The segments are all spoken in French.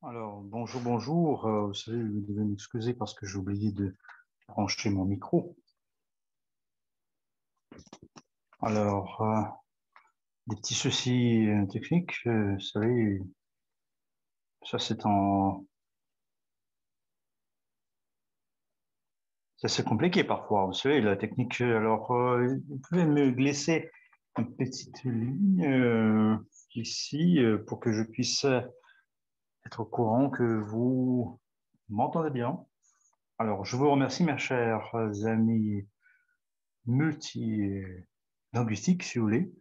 Alors, bonjour, bonjour. Vous savez, vous devez m'excuser parce que j'ai oublié de brancher mon micro. Alors, des petits soucis techniques, vous savez, ça c'est compliqué parfois. Vous savez, la technique. Alors, vous pouvez me glisser une petite ligne ici pour que je puisse être au courant que vous m'entendez bien. Alors, je vous remercie, mes chers amis multi-linguistiques, si vous voulez.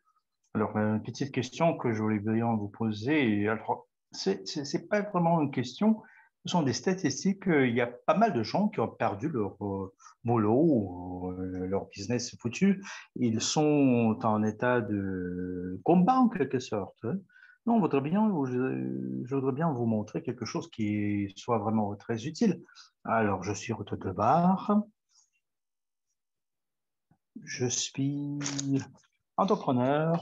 Alors, une petite question que je voulais bien vous poser. Alors, c'est pas vraiment une question, ce sont des statistiques. Il y a pas mal de gens qui ont perdu leur boulot, leur business est foutu. Ils sont en état de combat, en quelque sorte. Non, je voudrais bien vous montrer quelque chose qui soit vraiment très utile. Alors, je suis Ruth de Bar. Je suis entrepreneur,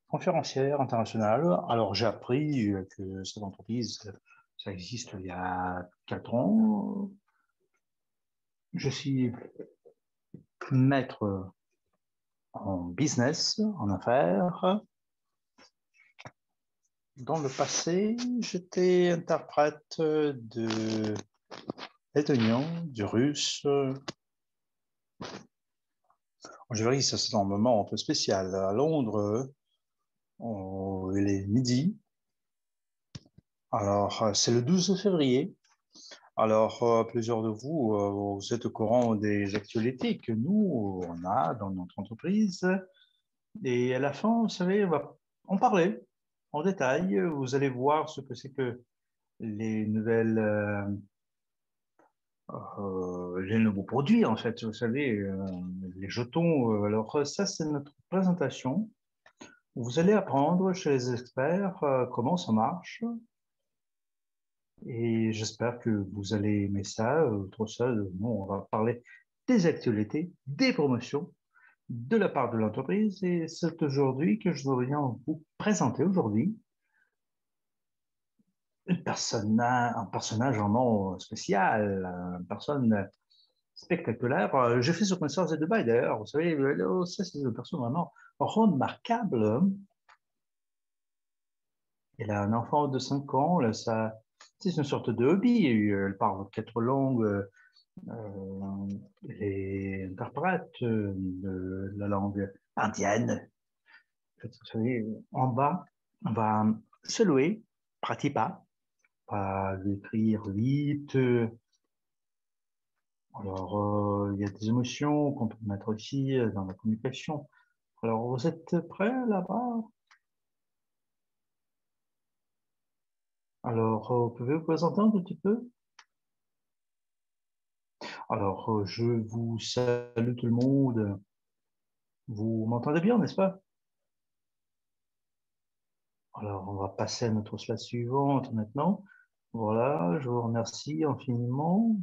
conférencière internationale. Alors, j'ai appris que cette entreprise, ça existe il y a 4 ans. Je suis maître en business, en affaires. Dans le passé, j'étais interprète de l'estonien, du russe. Je verrai, ça c'est un moment un peu spécial. À Londres, il est midi. Alors, c'est le 12 février. Alors, plusieurs de vous, vous êtes au courant des actualités que nous, on a dans notre entreprise. Et à la fin, vous savez, on va en parler en détail. Vous allez voir ce que c'est que les les nouveaux produits, en fait, vous savez, les jetons. Alors, ça, c'est notre présentation. Vous allez apprendre chez les experts comment ça marche. Et j'espère que vous allez aimer ça. Trop ça, on va parler des actualités, des promotions de la part de l'entreprise. Et c'est aujourd'hui que je voudrais vous présenter aujourd'hui un personnage vraiment spécial, une personne spectaculaire. J'ai fait ce concert de Dubaï d'ailleurs. Vous savez, ça c'est une personne vraiment remarquable. Elle a un enfant de 5 ans. Là, ça, c'est une sorte de hobby. Elle parle 4 langues. Les interprètes de la langue indienne. Vous savez, en bas, on va se louer, Pratipa, pas l'écrire vite. Alors, il y a des émotions qu'on peut mettre aussi dans la communication. Alors, vous êtes prêts là-bas? Alors, vous pouvez vous présenter un petit peu? Alors, je vous salue tout le monde. Vous m'entendez bien, n'est-ce pas? Alors, on va passer à notre slide suivante maintenant. Voilà, je vous remercie infiniment.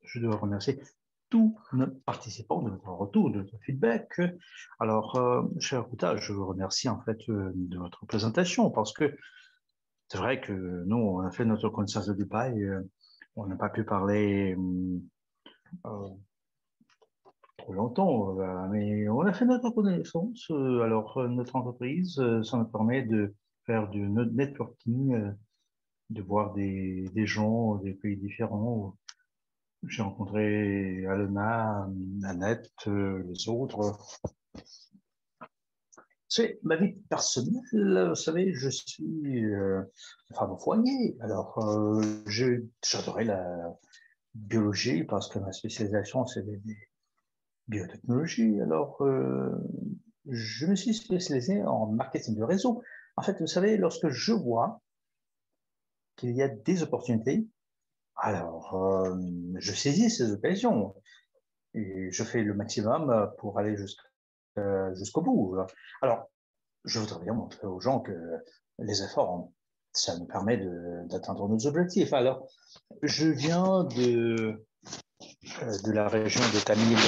Je dois remercier tous nos participants de votre retour, de votre feedback. Alors, cher Ruta, je vous remercie en fait de votre présentation parce que c'est vrai que nous, on a fait notre connaissance de Dubaï. On n'a pas pu parler euh, trop longtemps, mais on a fait notre connaissance. Alors, notre entreprise, ça nous permet de faire du networking, de voir des gens des pays différents. J'ai rencontré Alena, Annette, les autres. C'est ma vie personnelle, vous savez, je suis femme au foyer. Alors, j'adorais la biologie parce que ma spécialisation, c'est des biotechnologies. Alors, je me suis spécialisé en marketing de réseau. En fait, vous savez, lorsque je vois qu'il y a des opportunités, alors je saisis ces occasions et je fais le maximum pour aller jusqu'au bout. Alors, je voudrais bien montrer aux gens que les efforts, ça nous permet d'atteindre nos objectifs. Alors, je viens de la région de Tamil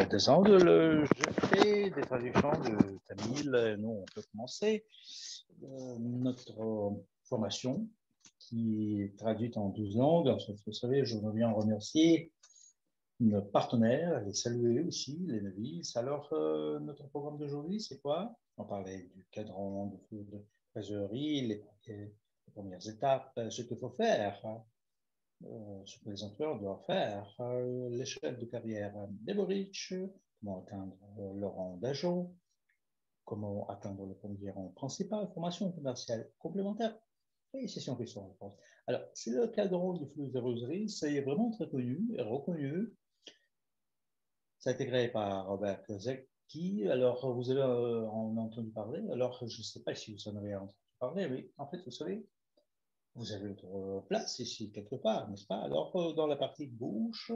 des Andes. Je fais des traductions de Tamil. Nous, on peut commencer notre formation. qui est traduite en 12 langues. Vous savez, je veux bien remercier nos partenaires, les saluer aussi, les novices. Alors, notre programme d'aujourd'hui, c'est quoi? On parlait du cadran, de trésorerie, les premières étapes, ce qu'il faut faire, ce que les employeurs doivent faire, l'échelle de carrière d'Eborich, comment atteindre le rang d'agent, comment atteindre le premier rang principal, formation commerciale complémentaire et session questions-réponses. Alors, c'est le cadran du flux de roseraie, c'est vraiment très connu et reconnu. Ça a été créé par Robert Kiyosaki. Alors, vous avez en entendu parler. Alors, je ne sais pas si vous en avez entendu parler, mais en fait, vous savez, vous avez votre place ici, quelque part, n'est-ce pas? Alors, dans la partie gauche,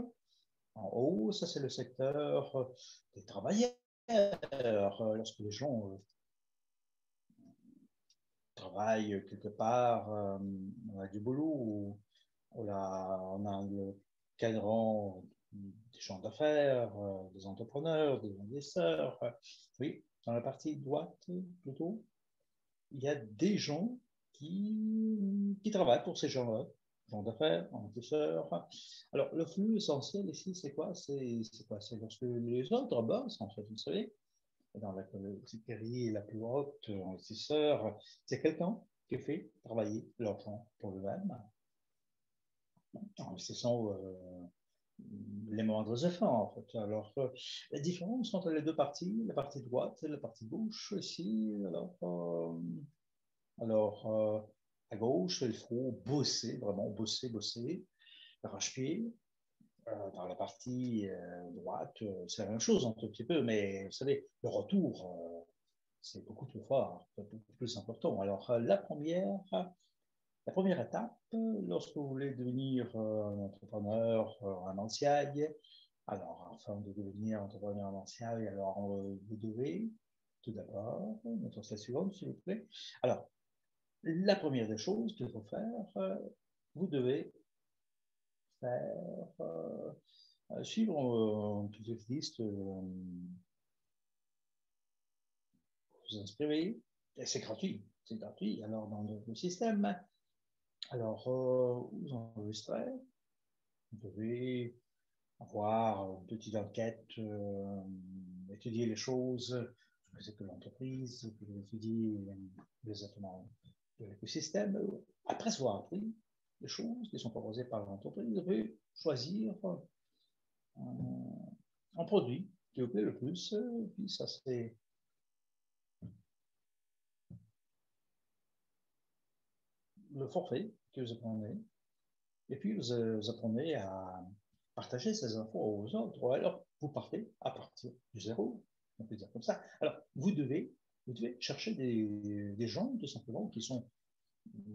en haut, ça, c'est le secteur des travailleurs. Lorsque les gens travaillent quelque part, on a du boulot, on a le cadran des gens d'affaires, des entrepreneurs, des investisseurs. Oui, dans la partie droite, plutôt, il y a des gens qui travaillent pour ces gens-là, gens d'affaires, investisseurs. Alors, le flux essentiel ici, c'est quoi? C'est quoi? C'est lorsque les autres bossent, en fait, vous savez, dans la catégorie la plus haute, investisseur, c'est quelqu'un qui fait travailler l'argent pour lui-même, en investissant les moindres efforts, en fait. Alors, la différence entre les deux parties, la partie droite et la partie gauche, ici, à gauche, il faut bosser, vraiment bosser, arrache-pied. Dans la partie droite, c'est la même chose un tout petit peu, mais vous savez, le retour, c'est beaucoup plus fort, beaucoup plus important. Alors, la première étape, lorsque vous voulez devenir un entrepreneur en ancienne, alors afin de devenir entrepreneur en ancienne, alors vous devez tout d'abord, notre slide suivante, s'il vous plaît. Alors, la première des choses qu'il faut faire, vous devez faire, suivre une petite liste, vous inscrivez, et c'est gratuit, alors dans le système. Alors, vous enregistrez, vous devez avoir une petite enquête, étudier les choses, ce que c'est que l'entreprise, étudier les éléments de l'écosystème. Après avoir appris les choses qui sont proposées par l'entreprise, vous devez choisir un produit qui vous plaît le plus, puis ça c'est le forfait que vous apprenez, et puis vous apprenez à partager ces infos aux autres. Alors, vous partez à partir du zéro, on peut dire comme ça. Alors, vous devez chercher des gens, tout simplement, qui sont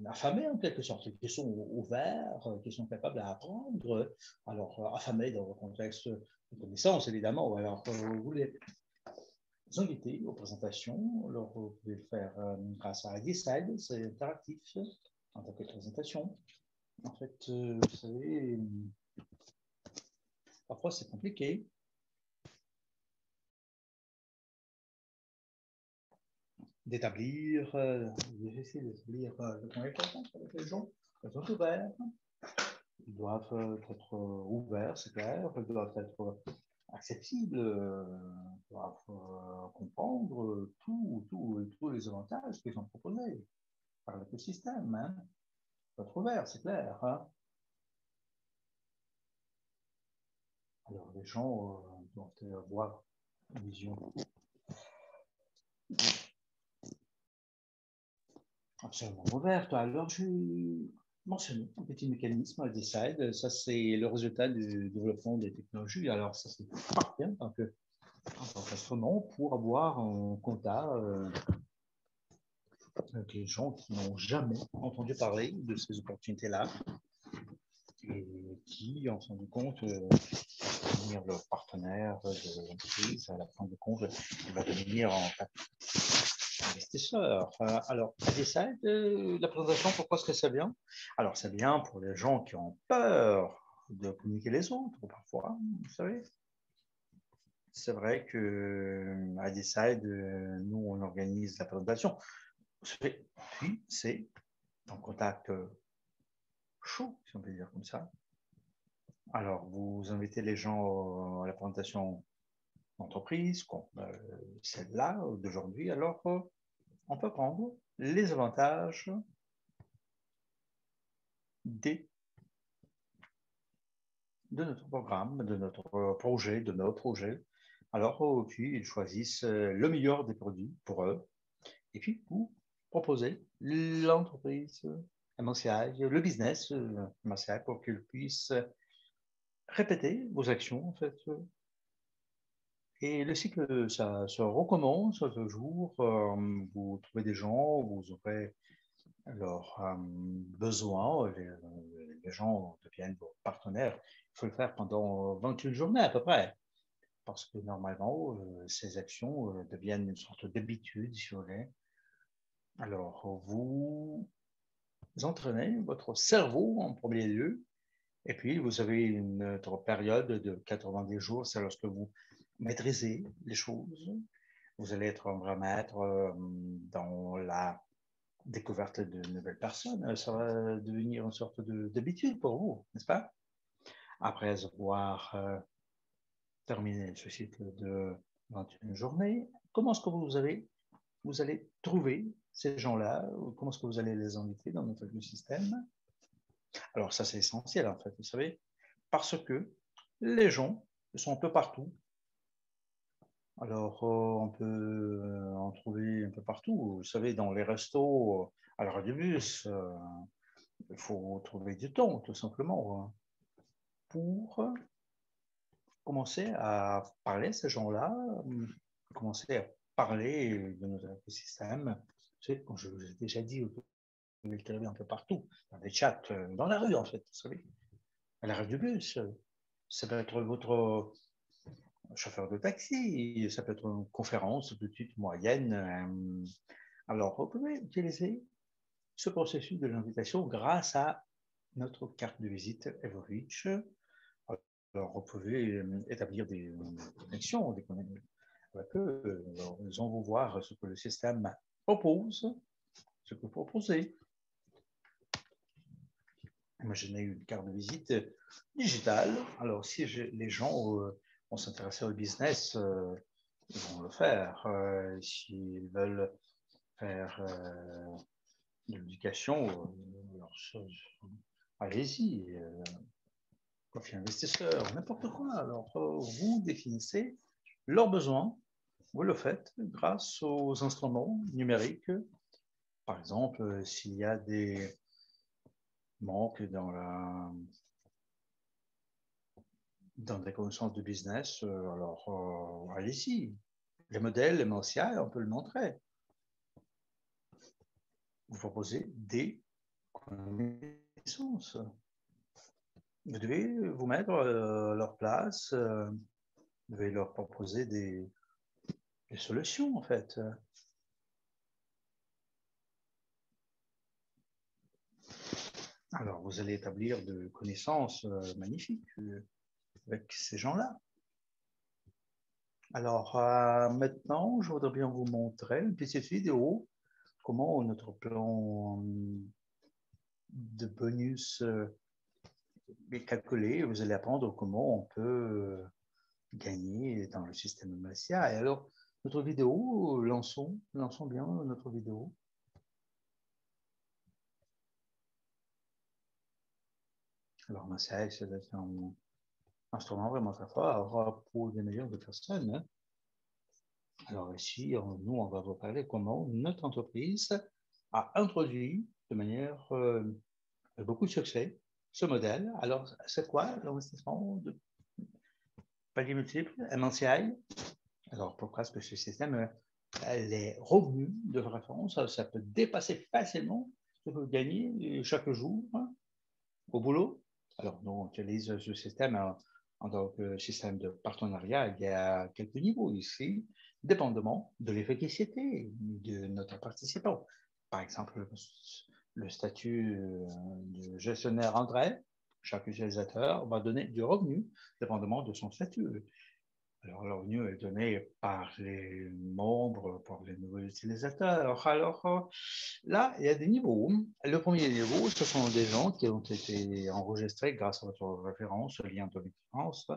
affamés en quelque sorte, qui sont ouverts, qui sont capables d'apprendre. Alors, affamés dans le contexte de connaissance, évidemment. Ou alors, vous les inviter aux présentations. Alors, vous pouvez le faire grâce à Decide, c'est interactif en tant que présentation. En fait, vous savez, parfois c'est compliqué. D'établir, difficile d'établir le point important avec les gens. Ils sont ouverts, ils doivent être ouverts, c'est clair, ils doivent être accessibles, ils doivent comprendre tous les avantages qui sont proposés par l'écosystème. Hein. Ils doivent être ouverts, c'est clair. Hein. Alors les gens doivent avoir une vision absolument ouverte. Alors je mentionne un petit mécanisme Decide. Ça, c'est le résultat du développement des technologies. Alors ça, c'est parfait en tant qu'instrument pour avoir un contact avec les gens qui n'ont jamais entendu parler de ces opportunités-là et qui, en fin de compte, devenir leur partenaire de l'entreprise. À la fin de compte, il va devenir en fait investisseur. Alors, Decide, la présentation, pourquoi est-ce que c'est bien? Alors, c'est bien pour les gens qui ont peur de communiquer les autres, parfois, vous savez. C'est vrai que à Decide, nous, on organise la présentation. Puis, c'est en contact chaud, si on peut dire comme ça. Alors, vous invitez les gens à la présentation d'entreprise, comme celle-là d'aujourd'hui. Alors, on peut prendre les avantages de notre programme, de notre projet, de nos projets. Alors, puis, ils choisissent le meilleur des produits pour eux. Et puis, vous proposez l'entreprise MCI, le business MCI pour qu'ils puissent répéter vos actions, en fait. Et le cycle, ça se recommence toujours. Vous trouvez des gens, vous aurez leurs besoins, les gens deviennent vos partenaires. Il faut le faire pendant 28 journées à peu près, parce que normalement, ces actions deviennent une sorte d'habitude, si vous voulez. Alors, vous entraînez votre cerveau en premier lieu, et puis vous avez une autre période de 90 jours, c'est lorsque vous maîtrisez les choses. Vous allez être un vrai maître dans la découverte de nouvelles personnes. Ça va devenir une sorte d'habitude pour vous, n'est-ce pas? Après avoir terminé ce cycle de 21 journées, comment est-ce que vous allez trouver ces gens-là? Comment est-ce que vous allez les inviter dans notre système? Alors ça, c'est essentiel, en fait, vous savez, parce que les gens sont un peu partout. Alors, on peut en trouver un peu partout. Vous savez, dans les restos, à l'arrêt du bus, il faut trouver du temps, tout simplement, pour commencer à parler à ces gens-là, commencer à parler de notre écosystème. Tu sais, comme je vous ai déjà dit, vous pouvez le trouver un peu partout, dans des chats, dans la rue, en fait, vous savez, à l'arrêt du bus. Ça peut être votre chauffeur de taxi, ça peut être une conférence petite, moyenne. Alors, vous pouvez utiliser ce processus de l'invitation grâce à notre carte de visite EvoReach. Alors, vous pouvez établir des connexions avec eux. Ils vont vous voir ce que le système propose, ce que vous proposez. Imaginez une carte de visite digitale. Alors, si les gens vont s'intéresser au business, ils vont le faire. S'ils veulent faire de l'éducation, allez-y. Profil investisseur, n'importe quoi. Alors, vous définissez leurs besoins. Vous le faites grâce aux instruments numériques. Par exemple, s'il y a des manques dans des connaissances de business, alors allez-y. Les modèles, les MOCI, on peut le montrer. Vous proposez des connaissances. Vous devez vous mettre à leur place, vous devez leur proposer des solutions, en fait. Alors, vous allez établir de connaissances magnifiques avec ces gens-là. Alors, maintenant, je voudrais bien vous montrer une petite vidéo, comment notre plan de bonus est calculé. Vous allez apprendre comment on peut gagner dans le système MSCI. Et alors, notre vidéo, lançons bien notre vidéo. Alors, MSCI, c'est un instrument vraiment très fort pour des millions de personnes. Hein. Alors ici, nous, on va vous parler comment notre entreprise a introduit de manière beaucoup de succès ce modèle. Alors, c'est quoi l'investissement de palier multiple, MNCI? Alors, pourquoi est-ce que ce système, les revenus de référence, ça peut dépasser facilement ce que vous gagnez chaque jour hein, au boulot? Alors, nous, on utilise ce système en tant que système de partenariat. Il y a quelques niveaux ici, dépendamment de l'efficacité de notre participant. Par exemple, le statut de gestionnaire André, chaque utilisateur va donner du revenu, dépendamment de son statut. Alors, le revenu est donné par les membres, par les nouveaux utilisateurs. Alors, là, il y a des niveaux. Le premier niveau, ce sont des gens qui ont été enregistrés grâce à votre référence, le lien de référence.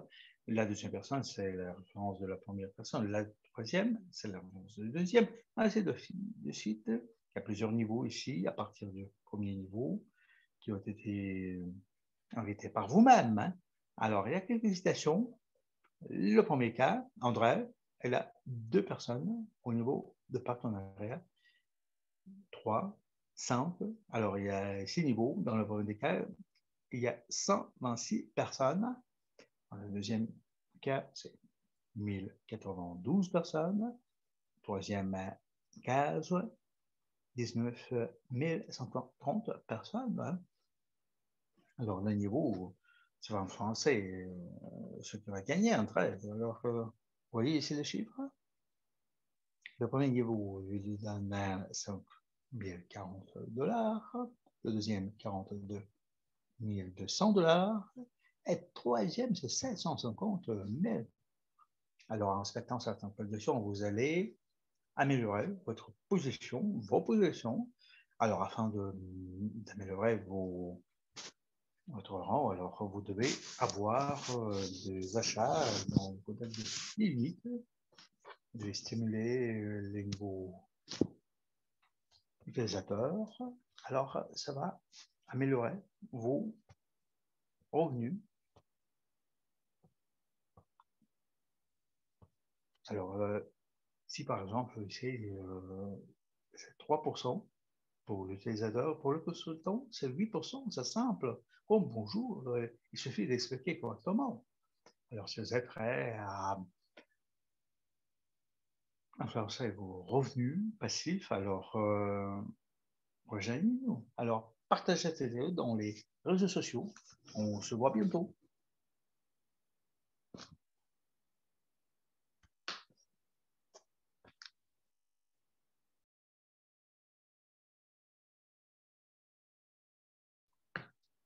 La deuxième personne, c'est la référence de la première personne. La troisième, c'est la référence de la deuxième. Ainsi de suite. Il y a plusieurs niveaux ici, à partir du premier niveau, qui ont été invités par vous-même. Hein. Alors, il y a quelques hésitations. Le premier cas, André, elle a 2 personnes au niveau de partenariat, 3, 5. Alors, il y a 6 niveaux. Dans le premier cas, il y a 126 personnes. Dans le deuxième cas, c'est 1092 personnes. Troisième case, 19 130 personnes. Hein. Alors, le niveau, c'est en français, ce qui va gagner, André. Alors, vous voyez ici les chiffres? Le premier niveau, je lui donne 5 040 $. Le deuxième, 42 200 $. Et le troisième, c'est 750 000. Alors, en respectant certaines conditions, vous allez améliorer votre position, vos positions. Alors, afin d'améliorer votre rang, alors vous devez avoir des achats dans vos dates de limite. Vous devez stimuler les nouveaux utilisateurs. Alors, ça va améliorer vos revenus. Alors, si par exemple, c'est 3% pour l'utilisateur, pour le consultant, c'est 8%, c'est simple. Comme bonjour, il suffit d'expliquer correctement. Alors, si vous êtes prêt à influencer vos revenus passifs, alors rejoignez-nous. Alors, partagez cette vidéo dans les réseaux sociaux. On se voit bientôt.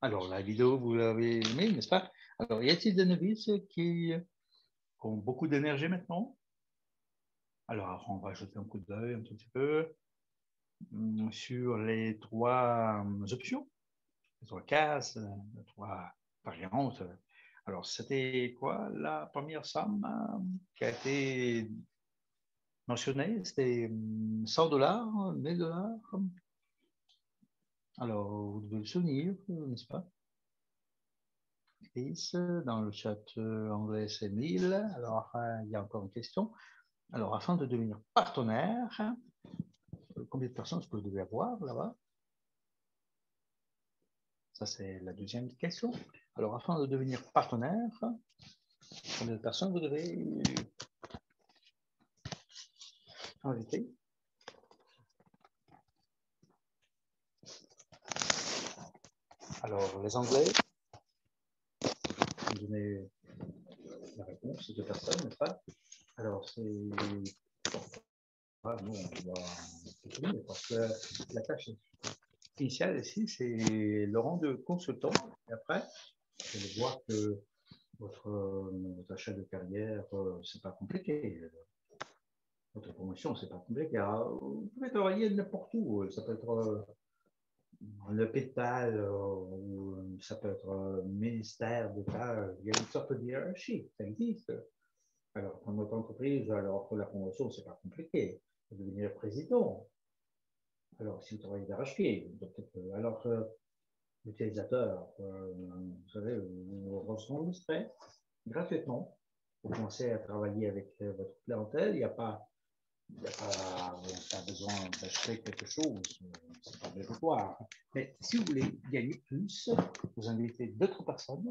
Alors, la vidéo, vous l'avez aimée, n'est-ce pas? Alors, y a-t-il des novices qui ont beaucoup d'énergie maintenant? Alors, on va jeter un coup d'œil un tout petit peu sur les 3 options, les 3 cases, les 3 variantes. Alors, c'était quoi la première somme qui a été mentionnée? C'était 100 $, 1000 $. Alors, vous devez le souvenir, n'est-ce pas? Chris, dans le chat anglais, c'est 1000. Alors, il y a encore une question. Alors, afin de devenir partenaire, combien de personnes est-ce que vous devez avoir là-bas? Ça, c'est la deuxième question. Alors, afin de devenir partenaire, combien de personnes vous devez inviter? Alors, les Anglais, vous donnez la réponse, c'est 2 personnes, n'est-ce pas? Alors, c'est... Ah, non, on va continuer parce que la tâche initiale ici, c'est le rang de consultant. Et après, vous allez voir que votre achat de carrière, c'est pas compliqué. Votre promotion, c'est pas compliqué. Alors, vous pouvez travailler n'importe où. Ça peut être l'hôpital, ou ça peut être ministère d'État. Il y a une sorte de hiérarchie, ça existe. Alors, dans notre entreprise, alors pour la promotion, c'est pas compliqué. Vous devenir président. Alors, si vous travaillez d'arrache-pied, alors l'utilisateur, vous savez, vous enregistrez gratuitement. Vous commencez à travailler avec votre clientèle. Il n'y a pas besoin d'acheter quelque chose, c'est pas obligatoire. Mais si vous voulez gagner plus, vous invitez d'autres personnes.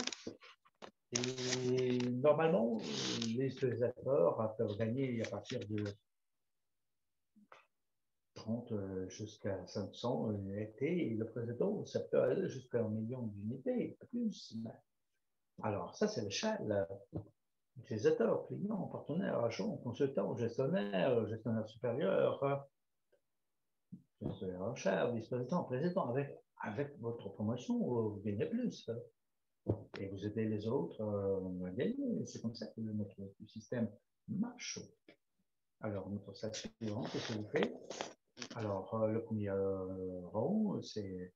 Et normalement, les utilisateurs peuvent gagner à partir de 30 jusqu'à 500 unités. Et le président, ça peut aller jusqu'à 1 million d'unités, plus. Alors, ça, c'est l'échelle. Utilisateur, client, partenaire, agent, consultant, gestionnaire supérieur, gestionnaire en charge, vice-président, président. Avec votre promotion, vous gagnez plus. et vous aidez les autres à gagner. C'est comme ça que notre système marche. Alors, notre slide suivante, s'il vous plaît. Alors, le premier rang, c'est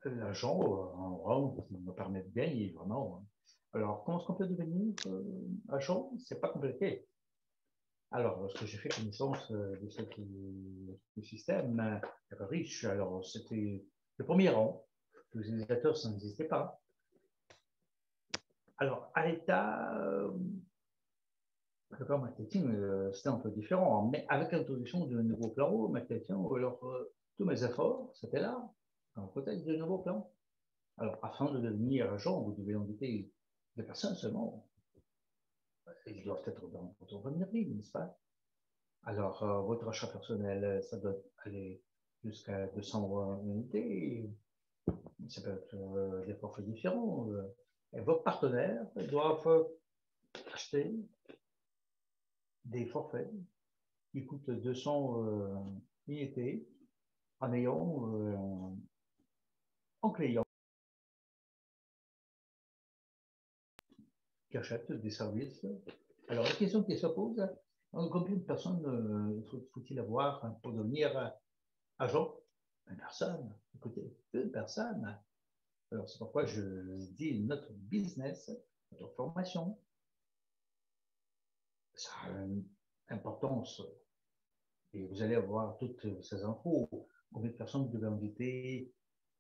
l'agent, un rang qui nous permet de gagner, vraiment. Alors, comment est-ce qu'on peut devenir agent? C'est pas compliqué. Alors, lorsque j'ai fait connaissance de ce système riche, alors c'était le premier rang. Les utilisateurs, ça n'existait pas. Alors, à l'état, le plan marketing, c'était un peu différent, mais avec l'introduction de nouveaux plans marketing, alors tous mes efforts, c'était là, dans le contexte de nouveaux plans. Alors, afin de devenir agent, vous devez inviter des personnes seulement. Ils doivent être dans votre première ligne, n'est-ce pas? Alors, votre achat personnel, ça doit aller jusqu'à 200 unités. Ça peut être des forfaits différents. Et vos partenaires doivent acheter des forfaits qui coûtent 200 unités en ayant en client qui achètent des services. Alors, la question qui se pose, combien de personnes faut-il avoir pour devenir agent? Une personne. Écoutez, une personne. Alors, c'est pourquoi je dis notre business, notre formation, ça a une importance. Et vous allez avoir toutes ces infos. Combien de personnes vous devez inviter,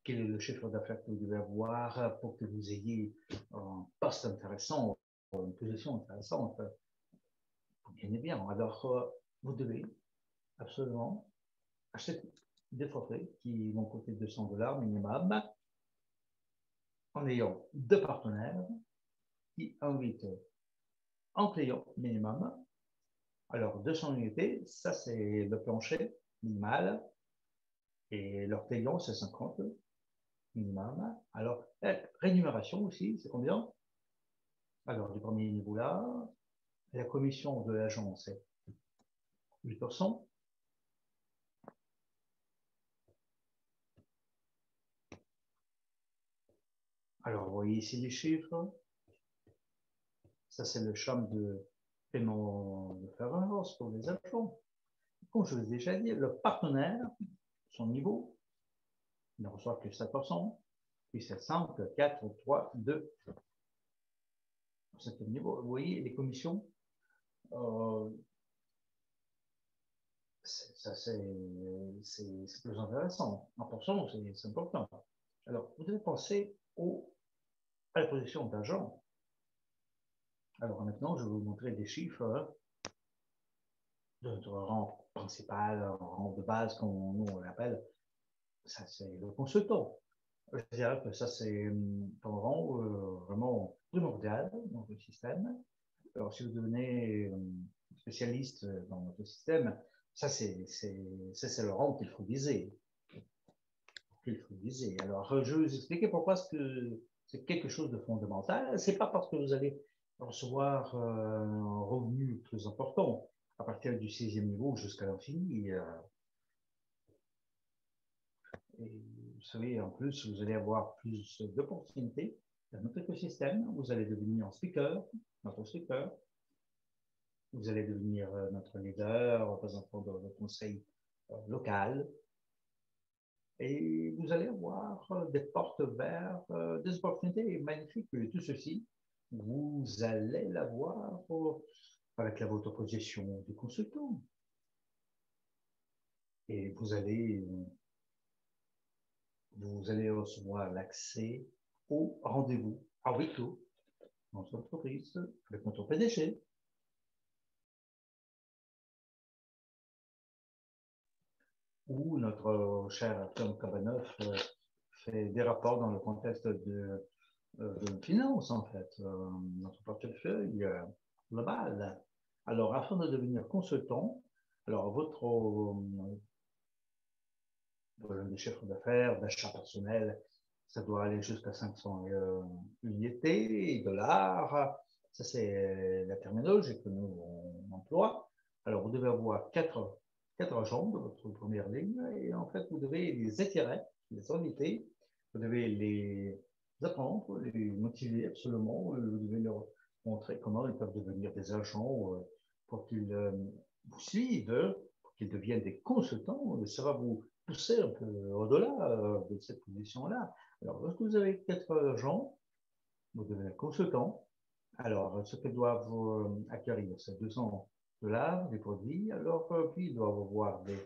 quel est le chiffre d'affaires que vous devez avoir pour que vous ayez un poste intéressant, une position intéressante. Vous gagnez bien. Alors, vous devez absolument acheter des forfaits qui vont coûter 200 $ minimum en ayant deux partenaires qui invitent un client minimum. Alors, 200 unités, ça c'est le plancher minimal et leur client c'est 50 minimum. Alors, rémunération aussi, c'est combien? Alors, du premier niveau là, la commission de l'agent c'est 8%. Alors, vous voyez ici les chiffres. Ça, c'est le champ de paiement de référence pour les agents. Comme je vous ai déjà dit, le partenaire, son niveau, il ne reçoit que 7%, puis c'est 5, 4, 3, 2. C'est le niveau. Vous voyez, les commissions, ça c'est plus intéressant. 1%, c'est important. Alors, vous devez penser à la position d'agent. Alors maintenant, je vais vous montrer des chiffres de notre rang principal, rang de base, comme nous on l'appelle. Ça, c'est le consultant. Je dirais que ça, c'est un rang vraiment primordial dans le système. Alors, si vous devenez spécialiste dans notre système, ça, c'est le rang qu'il faut viser. Alors, je vais vous expliquer pourquoi c'est quelque chose de fondamental. C'est pas parce que vous allez recevoir un revenu plus important à partir du 6e niveau jusqu'à l'infini. Et vous savez, en plus, vous allez avoir plus d'opportunités dans notre écosystème. Vous allez devenir speaker, notre speaker. Vous allez devenir notre leader, représentant de le conseil local. Et vous allez avoir des portes vers des opportunités magnifiques. Et tout ceci, vous allez l'avoir avec votre position de consultant. Et vous allez recevoir l'accès au rendez-vous à huis clos dans votre entreprise avec notre PDG. Où notre cher Tom Cabanov fait des rapports dans le contexte de finance, en fait, notre portefeuille global. Alors, afin de devenir consultant, alors votre volume de chiffre d'affaires, d'achat personnel, ça doit aller jusqu'à 500 unités, dollars. Ça, c'est la terminologie que nous on emploie. Alors, vous devez avoir quatre agents de votre première ligne et en fait, vous devez les étirer, les inviter. Vous devez apprendre, les motiver absolument. Vous devez leur montrer comment ils peuvent devenir des agents pour qu'ils vous suivent, pour qu'ils deviennent des consultants. Ça va vous pousser un peu au-delà de cette position-là. Alors, lorsque vous avez 4 agents, vous devenez consultant. Alors, ce qu'ils doivent acquérir, c'est 200 $ des produits. Alors, puis ils doivent avoir des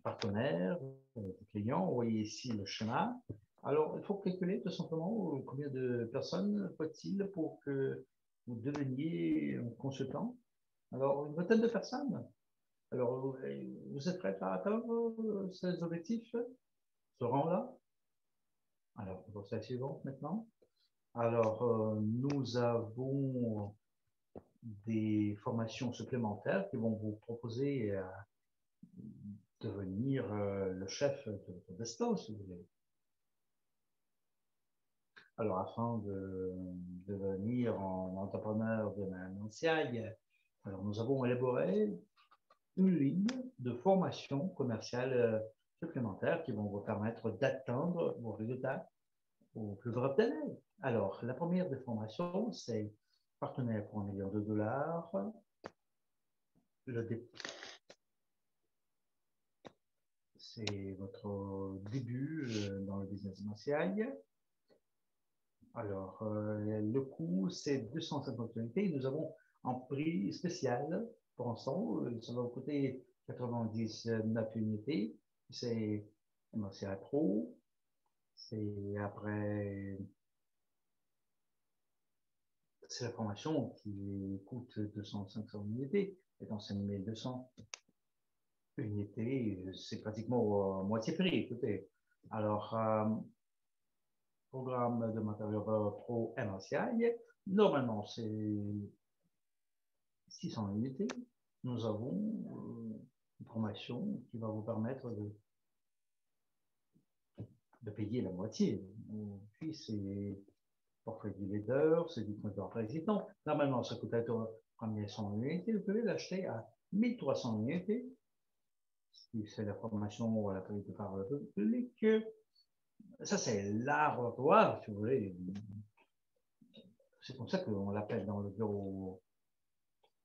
partenaires, des clients. Vous voyez ici le schéma. Alors, il faut calculer tout simplement combien de personnes faut-il pour que vous deveniez un consultant. Alors, une vingtaine de personnes. Alors, vous êtes prêts à atteindre ces objectifs, ce rang-là? Alors, pour la suivante maintenant. Alors, nous avons des formations supplémentaires qui vont vous proposer devenir le chef de votre destin, si vous voulez. Alors, afin de devenir un entrepreneur de l'annonciaille, alors nous avons élaboré une ligne de formation commerciale supplémentaire qui vont vous permettre d'atteindre vos résultats au plus grand délai. Alors, la première des formations, c'est partenaire pour $1 million. C'est votre début dans le business MCI. Alors, le coût, c'est 250 unités. Nous avons un prix spécial pour l'instant. Ça va vous coûter 99 unités. C'est MCI Pro. C'est après, c'est la formation qui coûte 200-500 unités. Et dans ces 1200 unités, c'est pratiquement moitié prix. Écoutez, alors, programme de matériel pro MCI, normalement, c'est 600 unités. Nous avons une formation qui va vous permettre de payer la moitié. Puis, c'est forfait du leader, c'est du compteur président. Normalement, ça coûte être 100 unités. Vous pouvez l'acheter à 1300 unités. C'est la formation à la qualité par le public. Ça, c'est laboratoire, si vous voulez. C'est comme ça qu'on l'appelle dans le bureau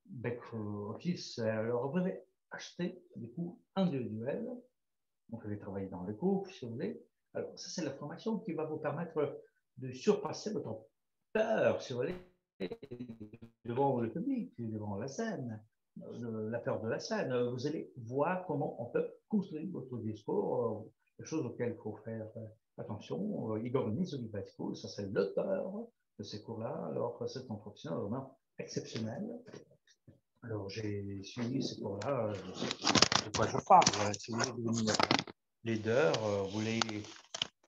back office. Alors, vous pouvez acheter des coûts individuels. Vous pouvez travailler dans les cours, si vous voulez. Alors, ça, c'est la formation qui va vous permettre de surpasser votre peur, si vous voulez, devant le public, devant la scène, la peur de la scène. Vous allez voir comment on peut construire votre discours, les choses auxquelles il faut faire attention. Igor Nizovivasko, ça c'est l'auteur de ces cours-là. Alors, c'est un professionnel vraiment exceptionnel. Alors, j'ai suivi ces cours-là, de quoi je parle. Si vous voulez devenir leader, vous voulez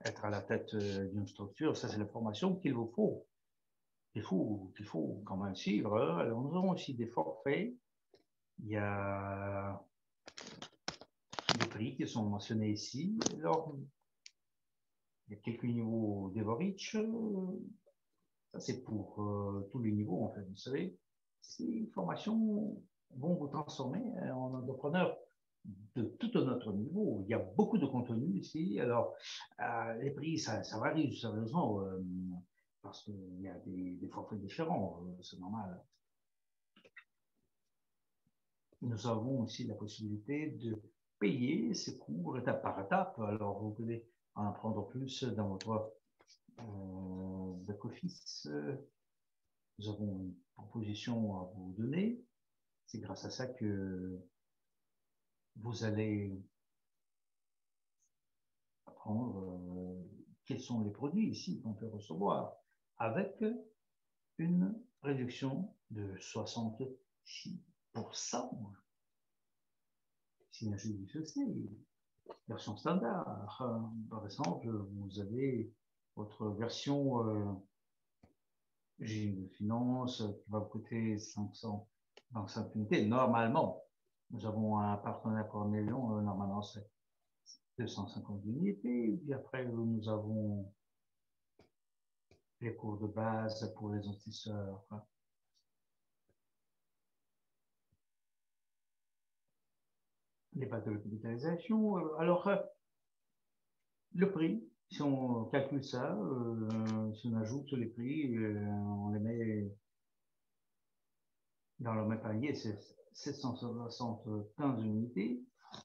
être à la tête d'une structure, ça c'est la formation qu'il vous faut. Il faut quand même suivre. Alors, nous avons aussi des forfaits. Il y a des prix qui sont mentionnés ici. Alors, il y a quelques niveaux d'Everreach. Ça, c'est pour tous les niveaux, en fait. Vous savez, ces formations vont vous transformer en entrepreneur de tout un autre niveau. Il y a beaucoup de contenu ici. Alors, les prix, ça varie sérieusement parce qu'il y a des forfaits différents. C'est normal. Nous avons aussi la possibilité de payer ces cours étape par étape. Alors, vous pouvez en apprendre plus dans votre back-office. Nous avons une proposition à vous donner. C'est grâce à ça que vous allez apprendre quels sont les produits ici qu'on peut recevoir avec une réduction de 66%. Si un jeu difficile, version standard. Par exemple, vous avez votre version Génie de finance qui va coûter 525 unités. Normalement, nous avons un partenaire pour 1 million, normalement c'est 250 unités. Puis après, nous avons les cours de base pour les investisseurs. Les bases de capitalisation. Alors, le prix Si on calcule ça, si on ajoute les prix, on les met dans le même panier, c'est 775 unités,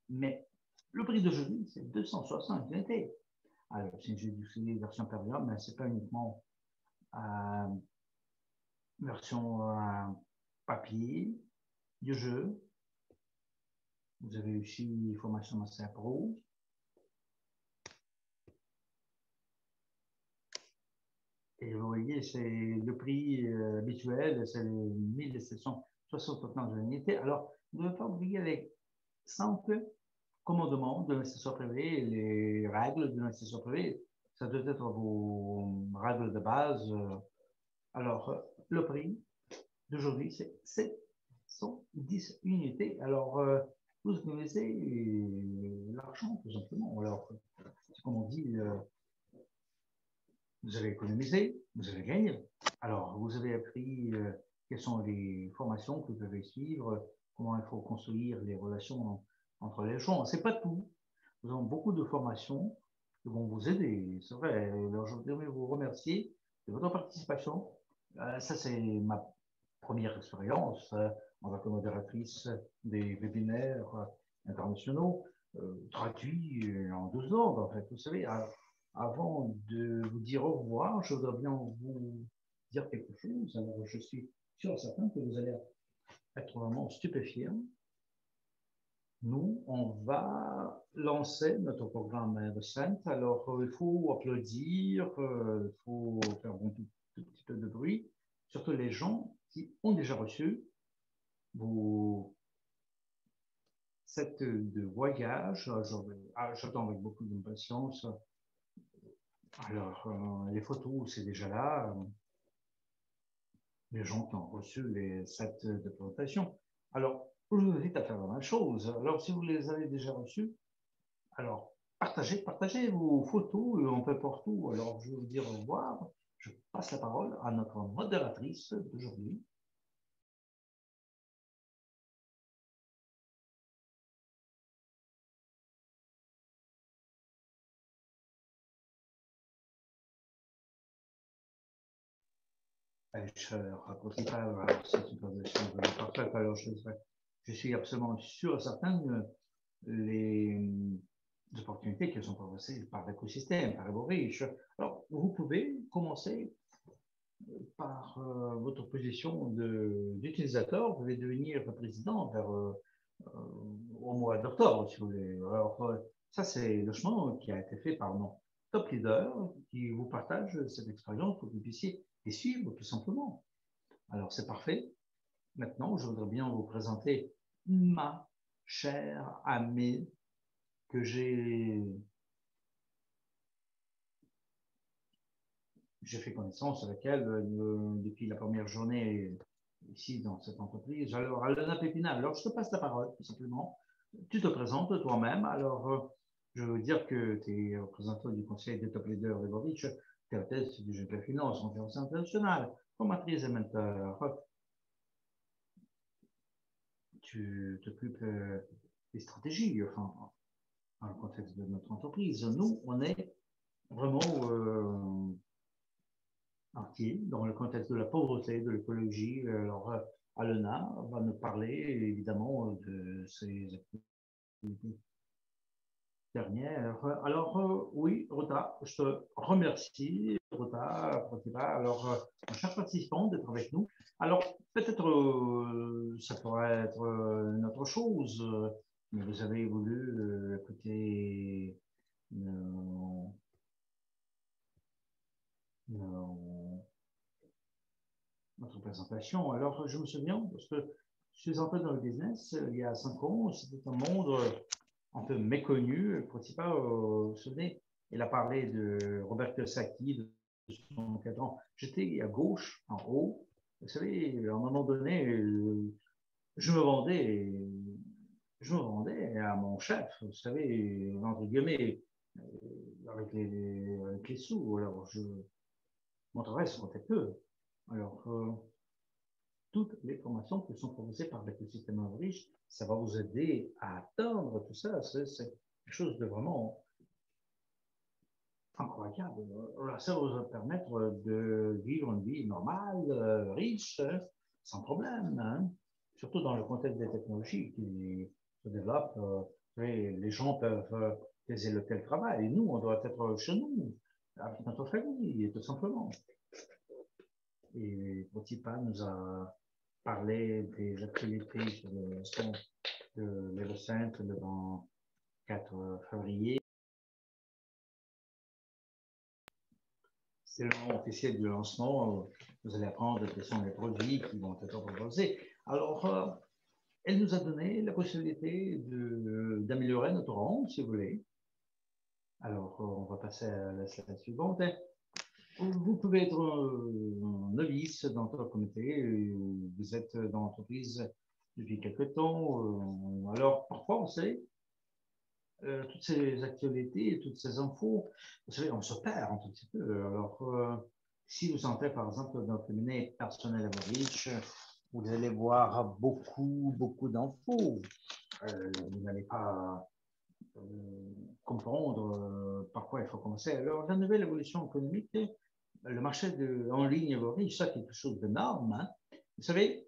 mais le prix d'aujourd'hui, c'est 260 unités. Alors, si j'ai une version premium, mais ce n'est pas uniquement version papier du jeu. Vous avez aussi formation Master Pro. Et vous voyez, c'est le prix habituel, c'est 1769 unités. Alors, ne pas oublier les simples commandements de l'investisseur privé, les règles de l'investisseur privé. Ça doit être vos règles de base. Alors, le prix d'aujourd'hui, c'est 710 unités. Alors, vous économisez l'argent, tout simplement. Alors, comme on dit, vous avez économisé, vous avez gagné. Alors, vous avez appris quelles sont les formations que vous devez suivre, comment il faut construire les relations entre les gens. Ce n'est pas tout. Nous avons beaucoup de formations qui vont vous aider. C'est vrai. Alors, je voudrais vous remercier de votre participation. Ça, c'est ma première expérience en tant que modératrice des webinaires internationaux, traduits en 12 langues, en fait. Vous savez, avant de vous dire au revoir, je voudrais bien vous dire quelque chose. Alors, je suis sûr et certain que vous allez être vraiment stupéfiés. Nous, on va lancer notre programme de Scent. Alors, il faut applaudir, il faut faire un tout petit peu de bruit, surtout les gens qui ont déjà reçu vos sets de voyage. J'attends avec beaucoup d'impatience. Alors, les photos, c'est déjà là. Les gens qui ont reçu les sets de présentation. Alors, je vous invite à faire la même chose. Alors, si vous les avez déjà reçus, alors partagez vos photos un peu partout. Alors, je vais vous dire au revoir. Je passe la parole à notre modératrice d'aujourd'hui. Chère principale, c'est une présentation de parfaite. Alors, je suis absolument sûr et certain que les opportunités qui sont proposées par l'écosystème, par vos riches. Alors, vous pouvez commencer par votre position d'utilisateur. Vous pouvez devenir président au mois d'octobre, si vous voulez. Alors, ça, c'est le chemin qui a été fait par nos top leaders qui vous partagent cette expérience pour que vous puissiez les suivre, tout simplement. Alors, c'est parfait. Maintenant, je voudrais bien vous présenter ma chère amie que j'ai fait connaissance avec elle depuis la première journée ici dans cette entreprise. Alors, Alana Pépinal, alors je te passe la parole, tout simplement. Tu te présentes toi-même. Alors, je veux dire que tu es représentant du conseil des top leaders de Boric, tu es à tête du Jeune de Finance, conférence internationale, formatrice et mentor. Tu t'occupes des stratégies, enfin, dans le contexte de notre entreprise. Nous, on est vraiment entier dans le contexte de la pauvreté, de l'écologie. Alors, Alena va nous parler évidemment de ces activités dernières. Alors, oui, Rota, je te remercie, Rota. Alors, mon cher participant, d'être avec nous. Alors, peut-être ça pourrait être une autre chose, mais vous avez voulu écouter notre présentation. Alors, je me souviens, parce que je suis entré dans le business il y a 5 ans, c'était un monde un peu méconnu. Principal, vous vous souvenez, il a parlé de Robert Kiyosaki, de son cadran. J'étais à gauche, en haut. Vous savez, à un moment donné, je me vendais, à mon chef, vous savez, entre guillemets, avec les sous. Alors, mon travail se comptait peu. Alors, toutes les formations qui sont proposées par l'écosystème riche, ça va vous aider à atteindre tout ça. C'est quelque chose de vraiment Incroyable. Alors, ça va vous permettre de vivre une vie normale, riche, sans problème, hein. Surtout dans le contexte des technologies qui se développent. Les gens peuvent faire le télétravail. Et nous, on doit être chez nous, avec notre famille, tout simplement. Et Potipa nous a parlé des activités sur le lancement de l'Evocent le 24 février. C'est le moment officiel du lancement. Vous allez apprendre quels sont les produits qui vont être proposés. Alors, elle nous a donné la possibilité d'améliorer notre rang, si vous voulez. Alors, on va passer à la slide suivante. Vous pouvez être novice dans notre comité. Vous êtes dans l'entreprise depuis quelque temps. Alors, parfois, vous savez, toutes ces actualités, toutes ces infos, vous savez, on se perd un tout petit peu. Alors, si vous entrez, par exemple, dans le cabinet personnel à Maurice, vous allez voir beaucoup d'infos. Vous n'allez pas comprendre par quoi il faut commencer. Alors, la nouvelle évolution économique, le marché en ligne Maurice, ça, quelque chose d'énorme. Hein. Vous savez,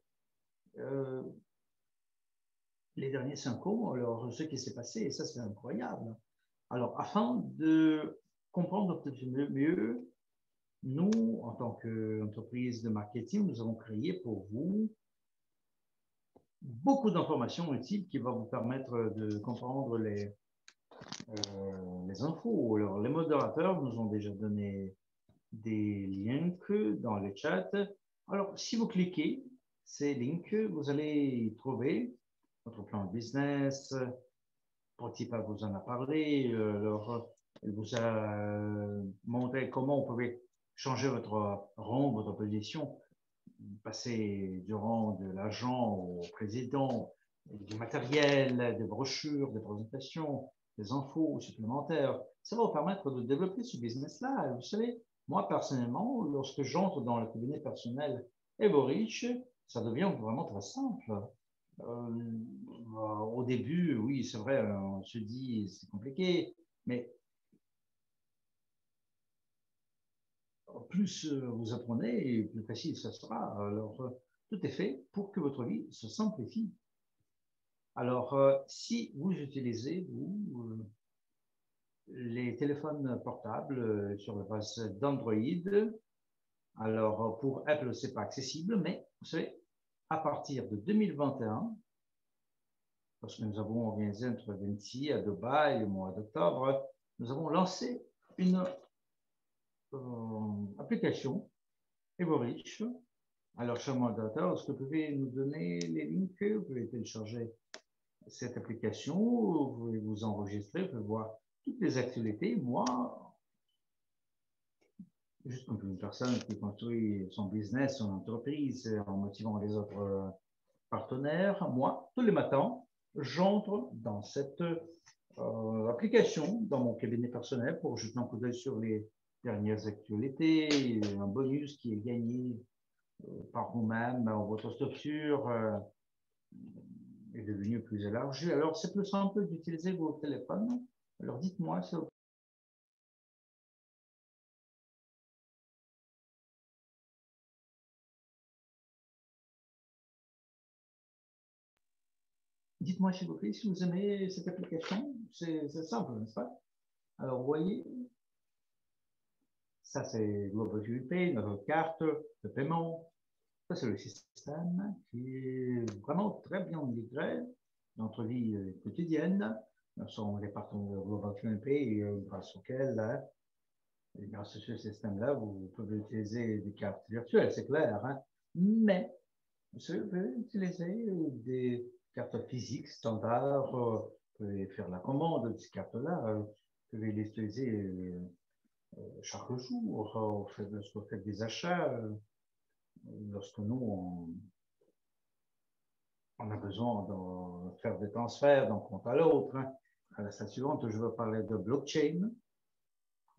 les derniers 5 ans, alors ce qui s'est passé, et ça c'est incroyable. Alors, afin de comprendre peut-être mieux, nous, en tant qu'entreprise de marketing, nous avons créé pour vous beaucoup d'informations utiles qui vont vous permettre de comprendre les infos. Alors, les modérateurs nous ont déjà donné des liens dans le chat. Alors, si vous cliquez ces links, vous allez y trouver votre plan de business. Potipa vous en a parlé. Alors, elle vous a montré comment vous pouvez changer votre rang, votre position, passer du rang de l'agent au président, du matériel, des brochures, des présentations, des infos supplémentaires. Ça va vous permettre de développer ce business-là. Vous savez, moi, personnellement, lorsque j'entre dans le cabinet personnel Evorich, ça devient vraiment très simple. Au début, oui, c'est vrai, on se dit c'est compliqué, mais plus vous apprenez, plus facile ça sera. Alors, tout est fait pour que votre vie se simplifie. Alors, si vous utilisez, vous, les téléphones portables sur la base d'Android, alors pour Apple, ce n'est pas accessible, mais vous savez, à partir de 2021, parce que nous avons organisé notre event à Dubaï au mois d'octobre, nous avons lancé une application Evorich. Alors, cher modérateur, est-ce que vous pouvez nous donner les links? Vous pouvez télécharger cette application, vous pouvez vous enregistrer, vous pouvez voir toutes les actualités. Moi, juste comme une personne qui construit son business, son entreprise, en motivant les autres partenaires, moi, tous les matins, j'entre dans cette application, dans mon cabinet personnel, pour jeter un coup d'œil sur les dernières actualités, un bonus qui est gagné par vous-même, votre structure est devenue plus élargie. Alors, c'est plus simple d'utiliser vos téléphones. Alors, dites-moi, dites-moi s'il vous plaît, si vous aimez cette application. C'est simple, n'est-ce pas? Alors, vous voyez, ça c'est Global Pay, notre carte de paiement. Ça, c'est le système qui est vraiment très bien intégré dans notre vie quotidienne. Ce sont les partenaires de Global Pay grâce auxquels, grâce à ce système-là, vous pouvez utiliser des cartes virtuelles, c'est clair. Hein? Mais vous pouvez utiliser des cartes physiques standards. Vous pouvez faire la commande de ces cartes-là. Vous pouvez les utiliser chaque jour. Lorsque vous faites des achats, lorsque nous, on a besoin de faire des transferts d'un compte à l'autre. Hein. À la slide suivante, je vais parler de blockchain,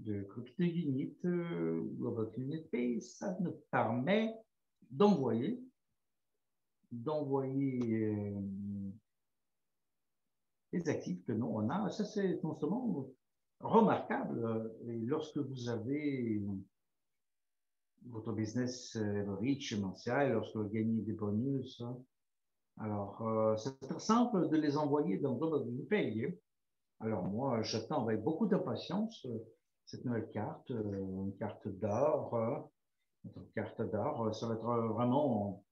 de crypto-unit, Global Unit Pay. Ça nous permet d'envoyer les actifs que nous, on a. Ça, c'est constamment remarquable. Et lorsque vous avez votre business riche mensuel, lorsque vous gagnez des bonus, alors c'est très simple de les envoyer dans votre Pay. Alors moi, j'attends avec beaucoup d'impatience cette nouvelle carte, une carte d'or. Notre carte d'or, ça va être vraiment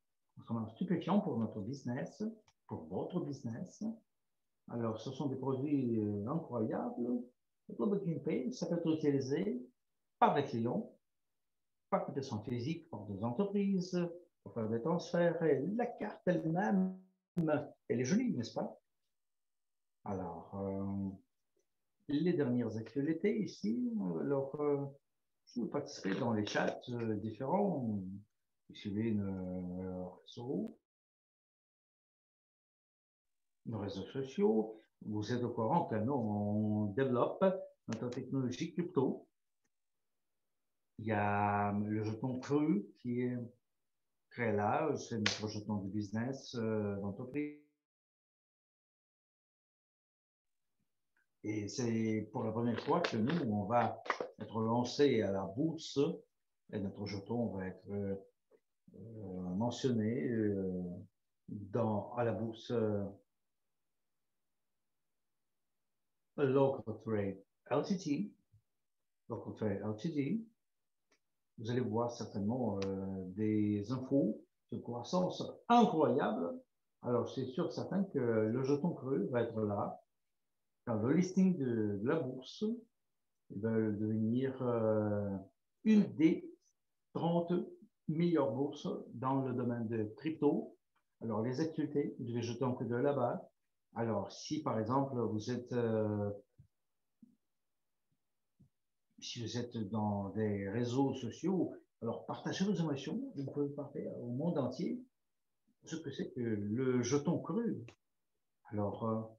stupéfiant pour notre business, pour votre business. Alors, ce sont des produits incroyables. Le Global Pay, ça peut être utilisé par des clients, par des personnes physiques, par des entreprises, pour faire des transferts. Et la carte elle-même, elle est jolie, n'est-ce pas? Alors, les dernières actualités ici, alors, vous participez dans les chats différents, vous suivez nos réseaux sociaux, vous êtes au courant que nous, on développe notre technologie crypto. Il y a le jeton cru qui est très là, c'est notre jeton de business d'entreprise. Et c'est pour la première fois que nous, on va être lancé à la bourse et notre jeton va être mentionné à la bourse Local Trade Ltd. Local Trade Ltd. Vous allez voir certainement des infos de croissance incroyable. Alors, c'est sûr et certain que le jeton cru va être là. Dans le listing de la bourse, il va devenir une des 30 meilleures bourses dans le domaine de crypto. Alors, les activités, vous devez jeter un coup d'œil là-bas. Alors, si par exemple, si vous êtes dans des réseaux sociaux, alors partagez vos émotions. Vous pouvez parler au monde entier ce que c'est que le jeton cru. Alors,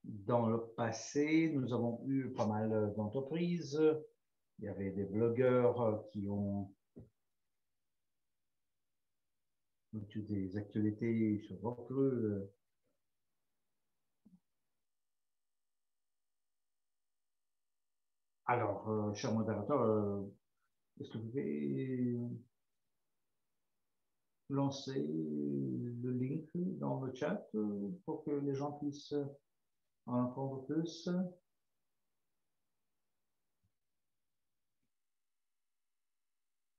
dans le passé, nous avons eu pas mal d'entreprises. Il y avait des blogueurs qui ont eu des actualités sur Cru. Alors, cher modérateur, est-ce que vous pouvez lancer le link dans le chat pour que les gens puissent en apprendre plus?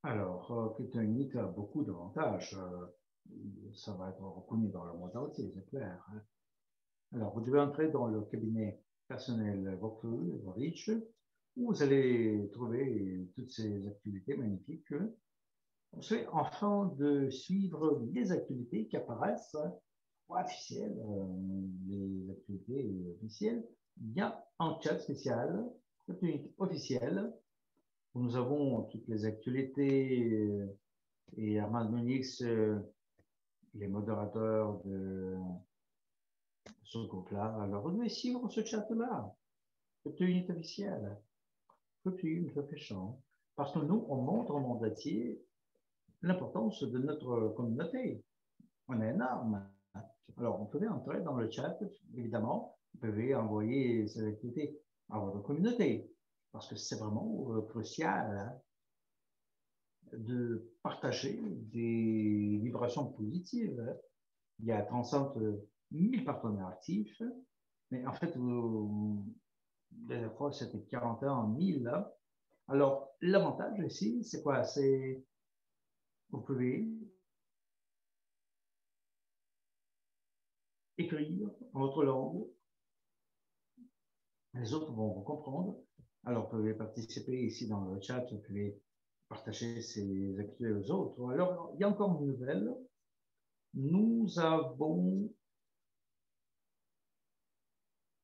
Alors, Kryptonite a beaucoup d'avantages. Ça va être reconnu dans le monde entier, c'est clair. Hein. Alors, vous devez entrer dans le cabinet personnel Rich, où vous allez trouver toutes ces activités magnifiques. C'est enfin de suivre les activités qui apparaissent officielles, les activités officielles. Il y a un chat spécial, activité officielle, où nous avons toutes les actualités et Armand Monix, les modérateurs de ce groupe-là. Alors, vous devez suivre ce chat-là, cette unité officielle, une réflexion. Parce que nous, on montre au monde entier l'importance de notre communauté. On est énorme. Alors, vous pouvez entrer dans le chat, évidemment. Vous pouvez envoyer ces activités à votre communauté. Parce que c'est vraiment crucial hein, de partager des vibrations positives. Il y a 30 000 partenaires actifs, mais en fait, la dernière fois, c'était 41 000. Alors, l'avantage ici, c'est quoi? C'est vous pouvez écrire en votre langue, les autres vont vous comprendre. Alors, vous pouvez participer ici dans le chat, vous pouvez partager ces activités aux autres. Alors, il y a encore une nouvelle. Nous avons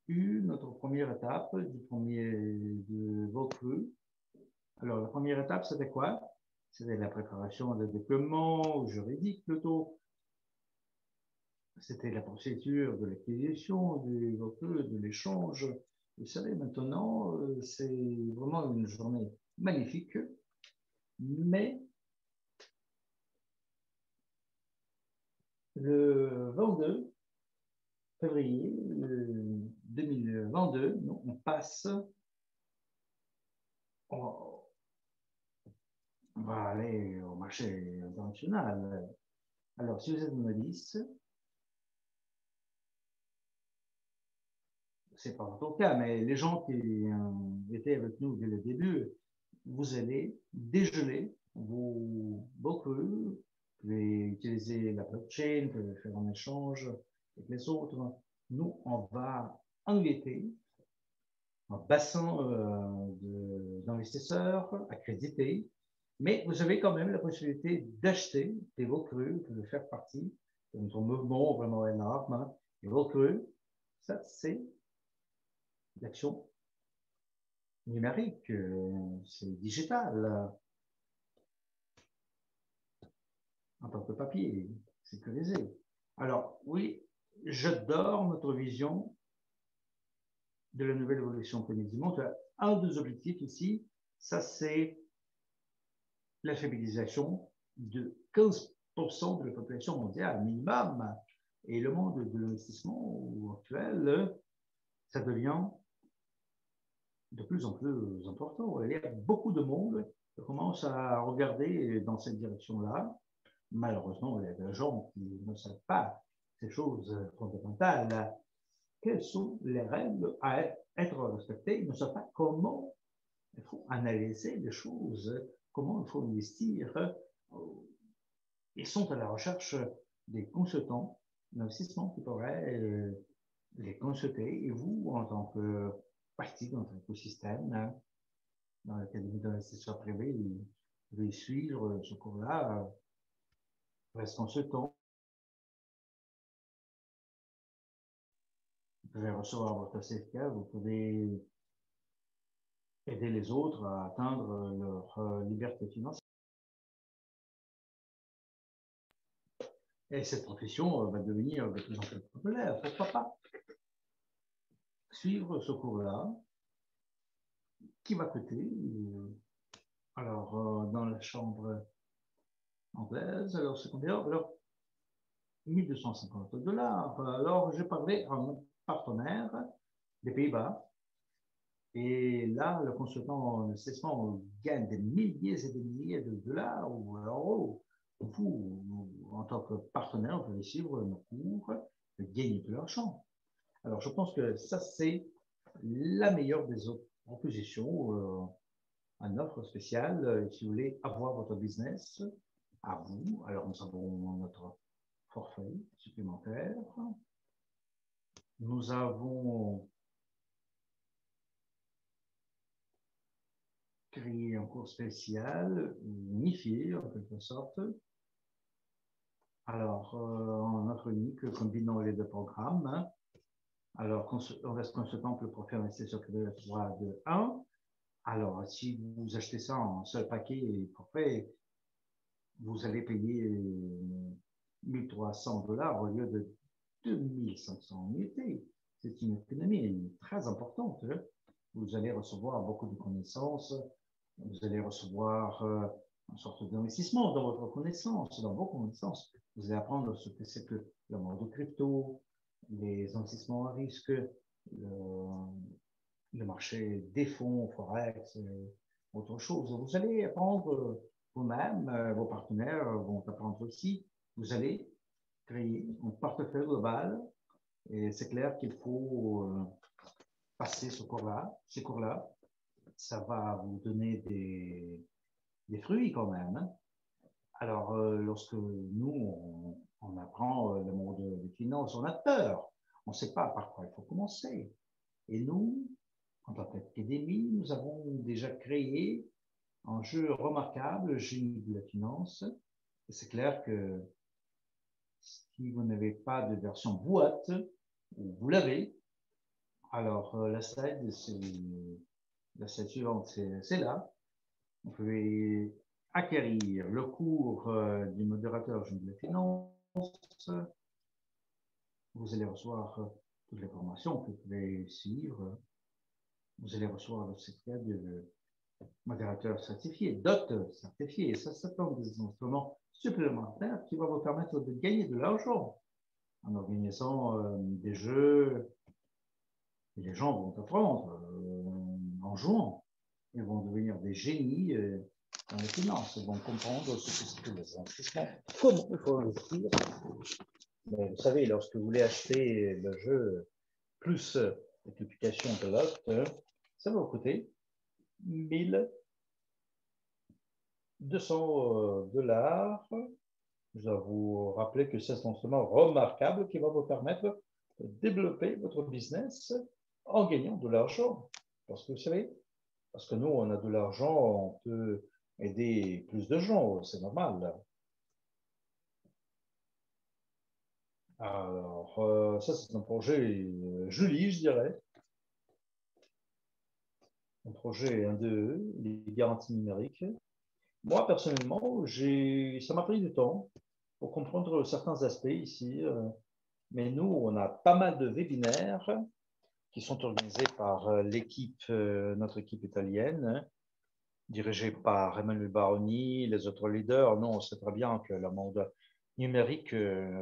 eu notre première étape de votre. Alors, la première étape, c'était quoi? C'était la préparation des documents juridiques plutôt. C'était la procédure de l'acquisition, de l'échange. Vous savez, maintenant, c'est vraiment une journée magnifique, mais le 22 février 2022, nous, on passe, on va aller au marché international. Alors, si vous êtes novice, c'est pas votre cas, mais les gens qui étaient avec nous dès le début, vous allez dégeler vos brûlures, vous pouvez utiliser la blockchain, vous pouvez faire un échange avec les autres. Nous, on va enquêter un bassin d'investisseurs accrédités, mais vous avez quand même la possibilité d'acheter des recrues, de faire partie de notre mouvement vraiment énorme. Les recrues, ça, c'est l'action numérique, c'est digital, en tant que papier, sécurisé. Alors, oui, j'adore notre vision de la nouvelle évolution économique du monde. Un des objectifs ici, ça c'est la fiabilisation de 15% de la population mondiale minimum. Et le monde de l'investissement actuel, ça devient de plus en plus important. Il y a beaucoup de monde qui commence à regarder dans cette direction-là. Malheureusement, il y a des gens qui ne savent pas ces choses fondamentales. Quelles sont les règles à être respectées? Ils ne savent pas comment il faut analyser les choses, comment il faut investir. Ils sont à la recherche des consultants d'investissement qui pourraient les consulter. Et vous, en tant que partie de notre écosystème, dans l'Académie d'investisseurs privés, vous pouvez suivre ce cours-là, reste consultant. Vous pouvez recevoir votre certificat, vous pouvez aider les autres à atteindre leur liberté financière. Et cette profession va devenir de plus en plus populaire. Pourquoi pas suivre ce cours-là qui va coûter, alors dans la chambre anglaise, alors c'est combien? Alors 1250 $. Alors j'ai parlé à mon partenaire des Pays-Bas. Et là, le consultant en investissement gagne des milliers et des milliers de dollars ou d'euros. Vous, en tant que partenaire, vous pouvez suivre nos cours et gagner de l'argent. Alors, je pense que ça, c'est la meilleure des autres propositions, une offre spéciale. Si vous voulez avoir votre business à vous, alors nous avons notre forfait supplémentaire. Nous avons créé un cours spécial, unifié en quelque sorte. Alors, en offre unique, combinant les deux programmes. Hein. Alors, on reste consultant pour le profil investisseur privé 3 de 1. Alors, si vous achetez ça en seul paquet et forfait, vous allez payer 1300 $ au lieu de 2500 unités. C'est une économie très importante. Hein. Vous allez recevoir beaucoup de connaissances, vous allez recevoir une sorte d'investissement dans votre connaissance, dans vos connaissances. Vous allez apprendre ce que c'est que le monde de crypto, les investissements à risque, le marché des fonds, Forex, autre chose. Vous allez apprendre vous-même, vos partenaires vont apprendre aussi. Vous allez créer un portefeuille global et c'est clair qu'il faut passer ce cours-là, ces cours-là. Ça va vous donner des fruits quand même. Hein. Alors, lorsque nous, on apprend le monde des finances, on a peur. On ne sait pas par quoi il faut commencer. Et nous, en tant qu'académie, nous avons déjà créé un jeu remarquable, Génie de la finance. Et c'est clair que si vous n'avez pas de version boîte, vous l'avez. Alors, la slide suivante, c'est là. Vous pouvez acquérir le cours du modérateur Génie de la finance. Vous allez recevoir toutes les formations que vous pouvez suivre. Vous allez recevoir le certificat de modérateur certifié, DOT certifié. Ça tombe des instruments supplémentaires qui vont vous permettre de gagner de l'argent en organisant des jeux Et les gens vont apprendre en jouant. Ils vont devenir des génies dans les finances. Ils vont comprendre ce que c'est que les investissements, comment il faut investir. Mais vous savez, lorsque vous voulez acheter le jeu plus multiplication de lot, ça va vous coûter 1 200 $. Je dois vous rappeler que c'est un instrument remarquable qui va vous permettre de développer votre business en gagnant de l'argent. Parce que vous savez, parce que nous, on a de l'argent, on peut aider plus de gens, c'est normal. Alors, ça, c'est un projet joli, je dirais. Un projet 1-2E, les garanties numériques. Moi, personnellement, ça m'a pris du temps pour comprendre certains aspects ici. Mais nous, on a pas mal de webinaires qui sont organisés par notre équipe italienne, dirigée par Emmanuel Baroni, les autres leaders. Nous, on sait très bien que le monde numérique,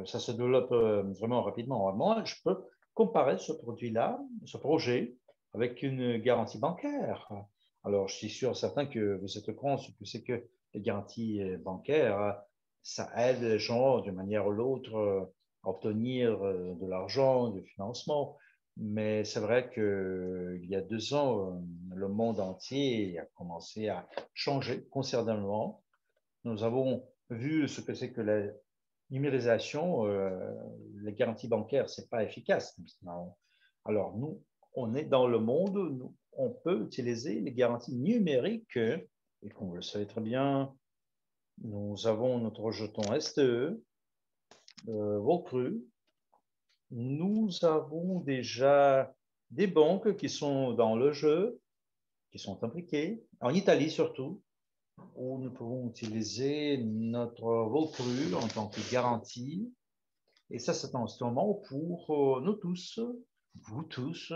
ça se développe vraiment rapidement. Moi, je peux comparer ce produit-là, ce projet, avec une garantie bancaire. Alors, je suis sûr, certain que vous êtes au courant ce que c'est que les garanties bancaires. Ça aide les gens d'une manière ou l'autre à obtenir de l'argent, du financement. Mais c'est vrai qu'il y a 2 ans, le monde entier a commencé à changer considérablement. Nous avons vu ce que c'est que la numérisation, les garanties bancaires, ce n'est pas efficace. Alors, nous, on est dans le monde, nous, on peut utiliser les garanties numériques et comme vous le savez très bien, nous avons notre jeton STE, Volcru. Nous avons déjà des banques qui sont dans le jeu, qui sont impliquées, en Italie surtout, où nous pouvons utiliser notre Volcru en tant que garantie. Et ça, c'est un instrument pour nous tous, vous tous,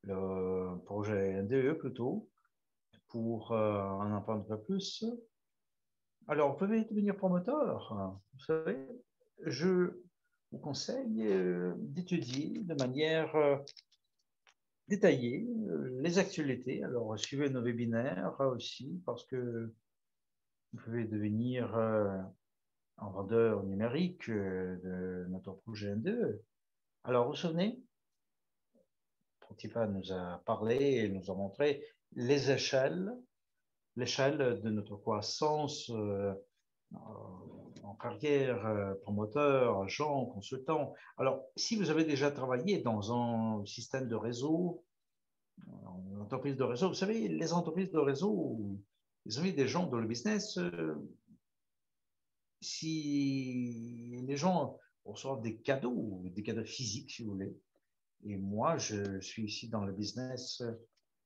le projet NDE plutôt, pour en apprendre un peu plus. Alors, vous pouvez devenir promoteur. Vous savez, je vous conseille d'étudier de manière détaillée les actualités. Alors, suivez nos webinaires aussi, parce que vous pouvez devenir un vendeur numérique de notre projet N2. Alors, vous vous souvenez, Protipa nous a parlé et nous a montré les échelles, l'échelle de notre croissance en carrière, promoteur, agent, consultant. Alors, si vous avez déjà travaillé dans un système de réseau, une entreprise de réseau, vous savez, les entreprises de réseau, ils ont mis des gens dans le business. Si les gens reçoivent des cadeaux physiques, si vous voulez, et moi, je suis ici dans le business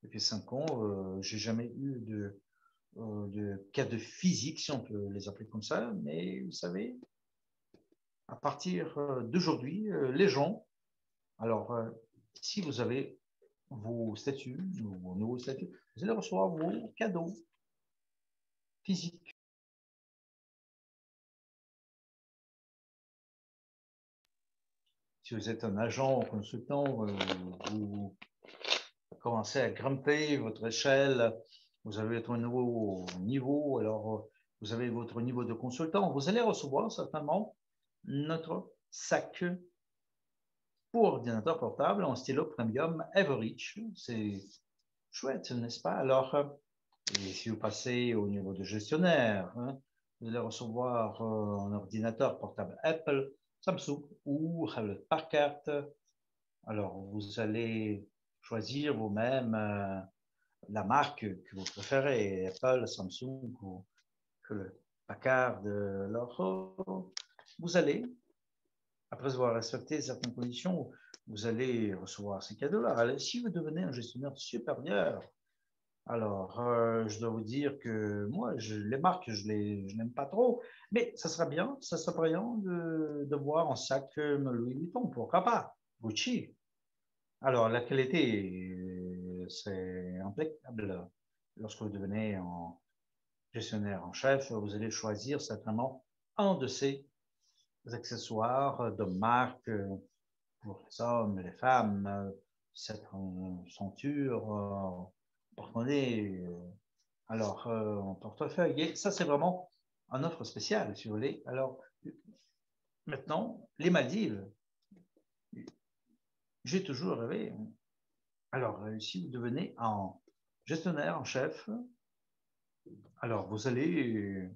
depuis 5 ans, j'ai jamais eu de cadeaux physiques, si on peut les appeler comme ça, mais vous savez, à partir d'aujourd'hui, les gens, alors, si vous avez vos statuts, vos nouveaux statuts, vous allez recevoir vos cadeaux physiques. Si vous êtes un agent ou consultant, vous commencez à grimper votre échelle, vous avez votre nouveau niveau, alors vous avez votre niveau de consultant, vous allez recevoir certainement notre sac pour ordinateur portable en stylo premium Everreach. C'est chouette, n'est-ce pas? Alors, et si vous passez au niveau de gestionnaire, hein, vous allez recevoir un ordinateur portable Apple, Samsung ou Hewlett Packard. Alors, vous allez choisir vous-même la marque que vous préférez, Apple, Samsung ou Hewlett Packard. Alors, vous allez, après avoir respecté certaines conditions, vous allez recevoir ces cadeaux-là. Alors, si vous devenez un gestionnaire supérieur, alors, je dois vous dire que moi, les marques, je n'aime pas trop, mais ça serait bien, ça serait bien de voir un sac Louis Vuitton, pourquoi pas, Gucci. Alors, la qualité, c'est impeccable. Lorsque vous devenez en gestionnaire en chef, vous allez choisir certainement un de ces accessoires de marque pour les hommes, les femmes, cette ceinture, porte-monnaie, alors en portefeuille. Et ça, c'est vraiment une offre spéciale, si vous voulez. Alors, maintenant, les Maldives, j'ai toujours rêvé. Alors, si vous devenez un gestionnaire en chef, alors vous allez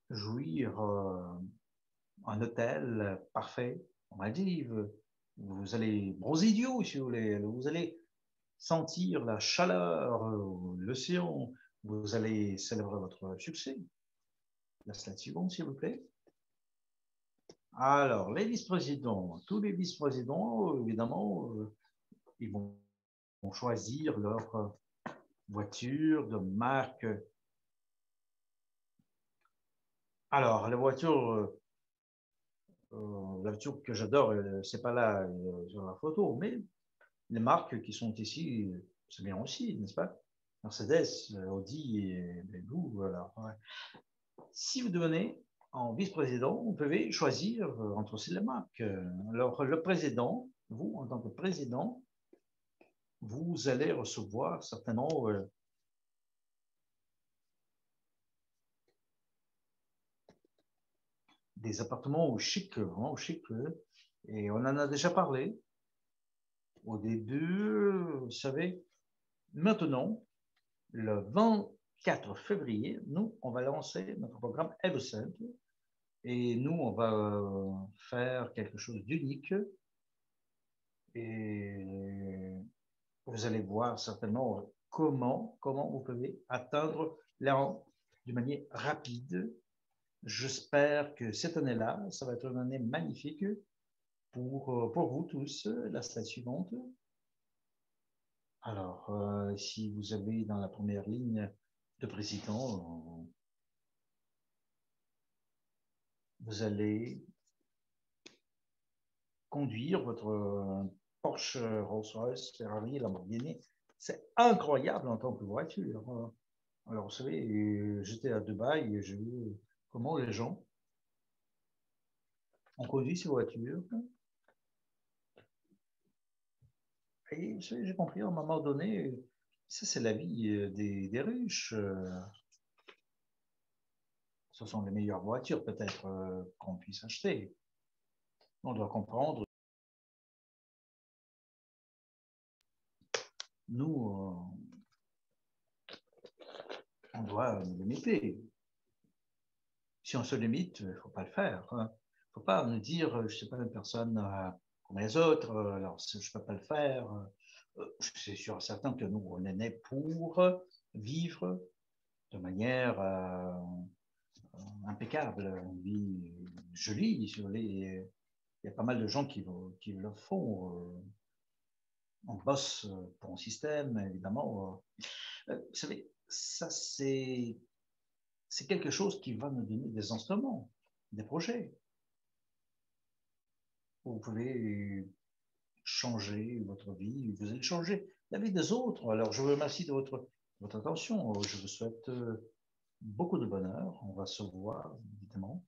jouir un hôtel parfait en Maldives. Vous allez Brosidio, si vous voulez. Vous allez sentir la chaleur, l'océan. Vous allez célébrer votre succès. La slide suivante, s'il vous plaît. Alors, les vice-présidents, tous les vice-présidents, évidemment, ils vont choisir leur voiture de marque. Alors, la voiture que j'adore, c'est pas là sur la photo, mais les marques qui sont ici, c'est bien aussi, n'est-ce pas? Mercedes, Audi et vous, voilà. Ouais. Si vous devenez en vice-président, vous pouvez choisir entre ces marques. Alors, le président, vous, en tant que président, vous allez recevoir certainement des appartements au chic, vraiment au chic. Et on en a déjà parlé au début, vous savez. Maintenant, le 24 février, nous, on va lancer notre programme Evercent. Et nous, on va faire quelque chose d'unique. Et vous allez voir certainement comment vous pouvez atteindre les rangs d'une manière rapide. J'espère que cette année-là, ça va être une année magnifique pour vous tous. La slide suivante. Alors, si vous avez dans la première ligne de président, vous allez conduire votre Porsche, Rolls-Royce, Ferrari, Lamborghini. C'est incroyable en tant que voiture. Alors, vous savez, j'étais à Dubaï et j'ai vu comment les gens ont conduit ces voitures. Et j'ai compris à un moment donné, ça c'est la vie des riches. Ce sont les meilleures voitures peut-être qu'on puisse acheter. On doit comprendre. Nous, on doit nous limiter. Si on se limite, il ne faut pas le faire. Il ne faut pas nous dire, je ne sais pas, une personne comme les autres, alors je ne peux pas le faire. Je suis sûr et certain que nous, on est né pour vivre de manière impeccable, une vie jolie. Si vous voulez. Il y a pas mal de gens qui le font. On bosse pour un système, évidemment. Vous savez, ça, c'est quelque chose qui va nous donner des instruments, des projets. Vous pouvez changer votre vie, vous allez changer la vie des autres. Alors, je vous remercie de votre attention. Je vous souhaite beaucoup de bonheur. On va se voir, évidemment.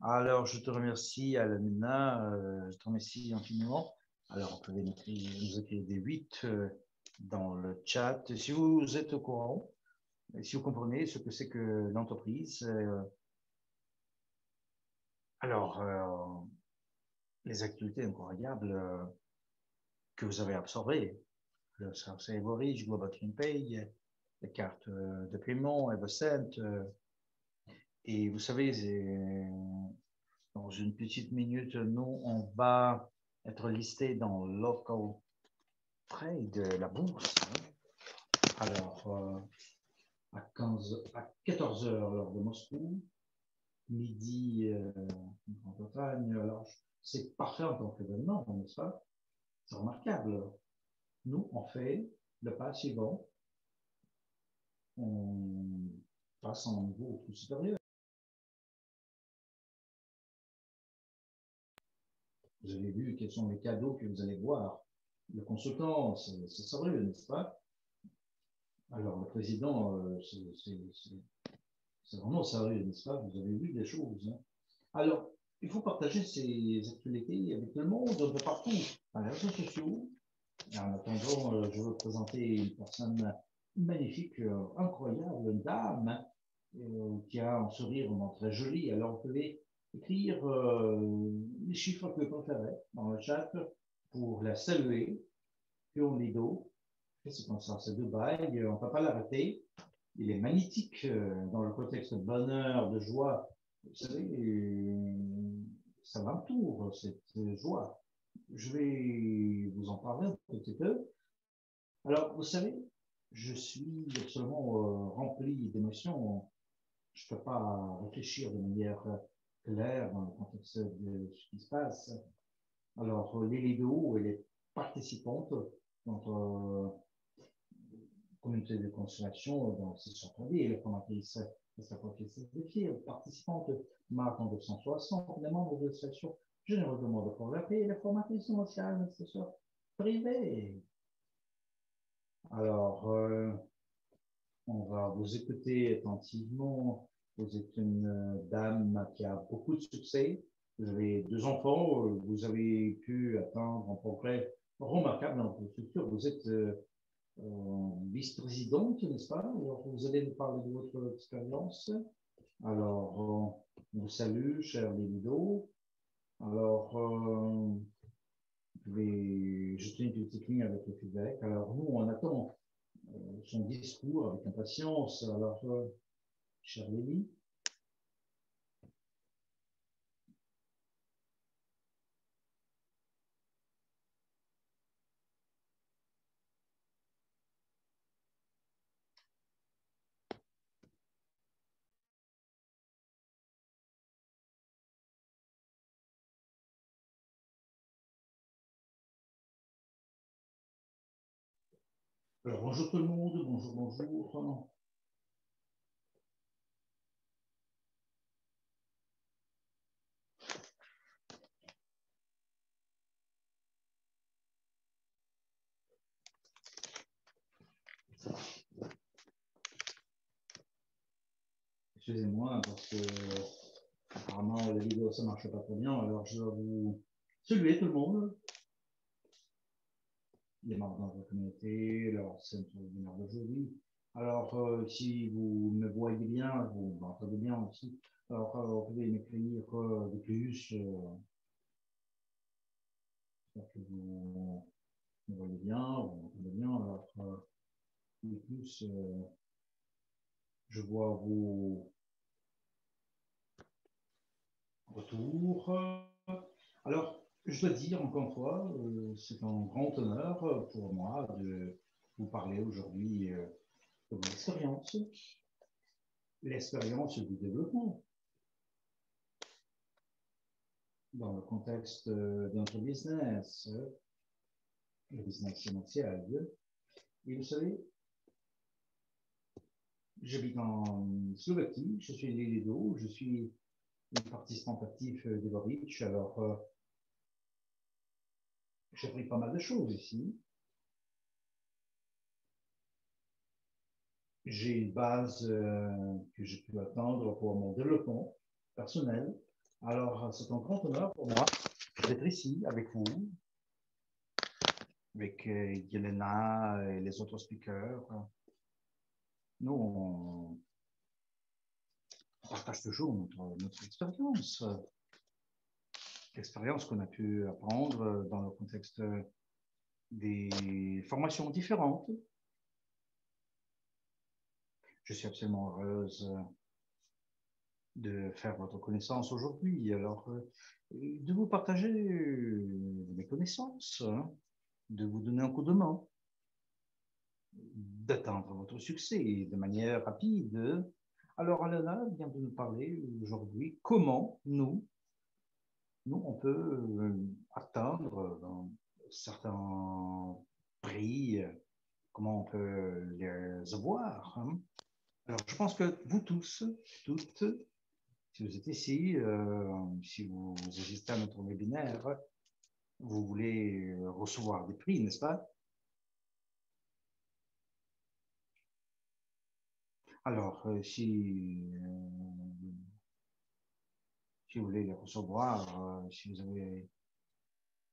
Alors, je te remercie, Alamina. Je te remercie infiniment. Alors, vous pouvez nous écrire des 8 dans le chat. Si vous êtes au courant, si vous comprenez ce que c'est que l'entreprise, alors, les activités incroyables que vous avez absorbées, le Everidge, Global Pay, les cartes de paiement, Evercent, et vous savez, dans une petite minute, nous, on va être listé dans Local Trade, la bourse. Alors, à 14 heures, l'heure de Moscou, midi en Bretagne. Alors, c'est parfait en tant qu'événement, n'est-ce pas? C'est remarquable. Nous, on fait le pas suivant. On passe à un niveau plus supérieur. Vous avez vu quels sont les cadeaux que vous allez voir. Le consultant, c'est sérieux, n'est-ce pas? Alors, le président, c'est vraiment sérieux, n'est-ce pas? Vous avez vu des choses. Hein? Alors, il faut partager ces actualités avec le monde, de partout. à les réseaux sociaux. Et en attendant, je veux présenter une personne magnifique, incroyable, une dame qui a un sourire vraiment très joli. Alors, vous pouvez écrire les chiffres que vous préférez dans le chat pour la saluer. Leonido, c'est comme ça, c'est Dubaï, on ne peut pas l'arrêter. Il est magnétique dans le contexte de bonheur, de joie. Vous savez, ça m'entoure, cette joie. Je vais vous en parler un petit peu. Alors, vous savez, je suis absolument rempli d'émotions. Je ne peux pas réfléchir de manière claire dans le contexte de ce qui se passe. Alors, Lily Do, elle est participante dans communauté de consommation dans ces centres-villes, elle est formatrice de sa profession de filles, participante Marathon 260, des membres de l'association généreusement de pour la paix, et la formatrice sociale, association privée. Alors, on va vous écouter attentivement. Vous êtes une dame qui a beaucoup de succès. Vous avez 2 enfants. Vous avez pu atteindre un progrès remarquable dans votre structure. Vous êtes vice-présidente, n'est-ce pas? Alors, vous allez nous parler de votre expérience. Alors, on vous salue, cher Lélido. Alors, je vais jeter une petite ligne avec le feedback. Alors, nous, on attend son discours avec impatience. Alors, cher Lélie. Alors, bonjour tout le monde, bonjour, bonjour. Excusez-moi, parce que apparemment la vidéo ça marche pas très bien, alors je dois vous saluer tout le monde. Les membres de la communauté, leur centre webinaire d'aujourd'hui. Alors, si vous me voyez bien, vous m'entendez bien aussi, alors vous pouvez m'écrire de plus, que vous me voyez bien, vous m'entendez bien, alors de plus, je vois vos retours. Alors, je dois dire encore une fois, c'est un grand honneur pour moi de vous parler aujourd'hui de mon expérience, l'expérience du développement dans le contexte de notre business, le business commercial. Et vous savez, j'habite en Slovaquie, je suis Lélido, je suis une participante active de Boric, alors j'ai appris pas mal de choses ici. J'ai une base que j'ai pu atteindre pour mon développement personnel. Alors, c'est un grand honneur pour moi d'être ici avec vous, avec Yelena et les autres speakers. Nous, on partage toujours notre expérience, l'expérience qu'on a pu apprendre dans le contexte des formations différentes. Je suis absolument heureuse de faire votre connaissance aujourd'hui. Alors, de vous partager mes connaissances, hein, de vous donner un coup de main, d'atteindre votre succès de manière rapide. Alors, Alana vient de nous parler aujourd'hui comment nous on peut atteindre certains prix, comment on peut les avoir. Hein. Alors, je pense que vous tous, toutes, si vous êtes ici, si vous assistez à notre webinaire, vous voulez recevoir des prix, n'est-ce pas? Alors, si vous voulez les recevoir, si vous avez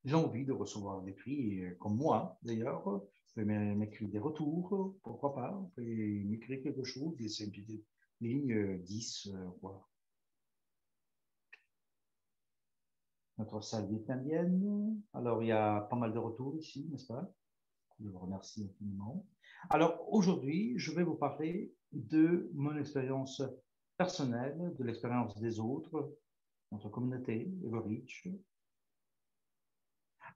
j'ai envie de recevoir des prix, comme moi d'ailleurs. Vous pouvez m'écrire des retours, pourquoi pas. Vous pouvez m'écrire quelque chose, des petites lignes 10, quoi. Notre salle vietnamienne. Alors, il y a pas mal de retours ici, n'est-ce pas? Je vous remercie infiniment. Alors, aujourd'hui, je vais vous parler de mon expérience personnelle, de l'expérience des autres, notre communauté, Everreach.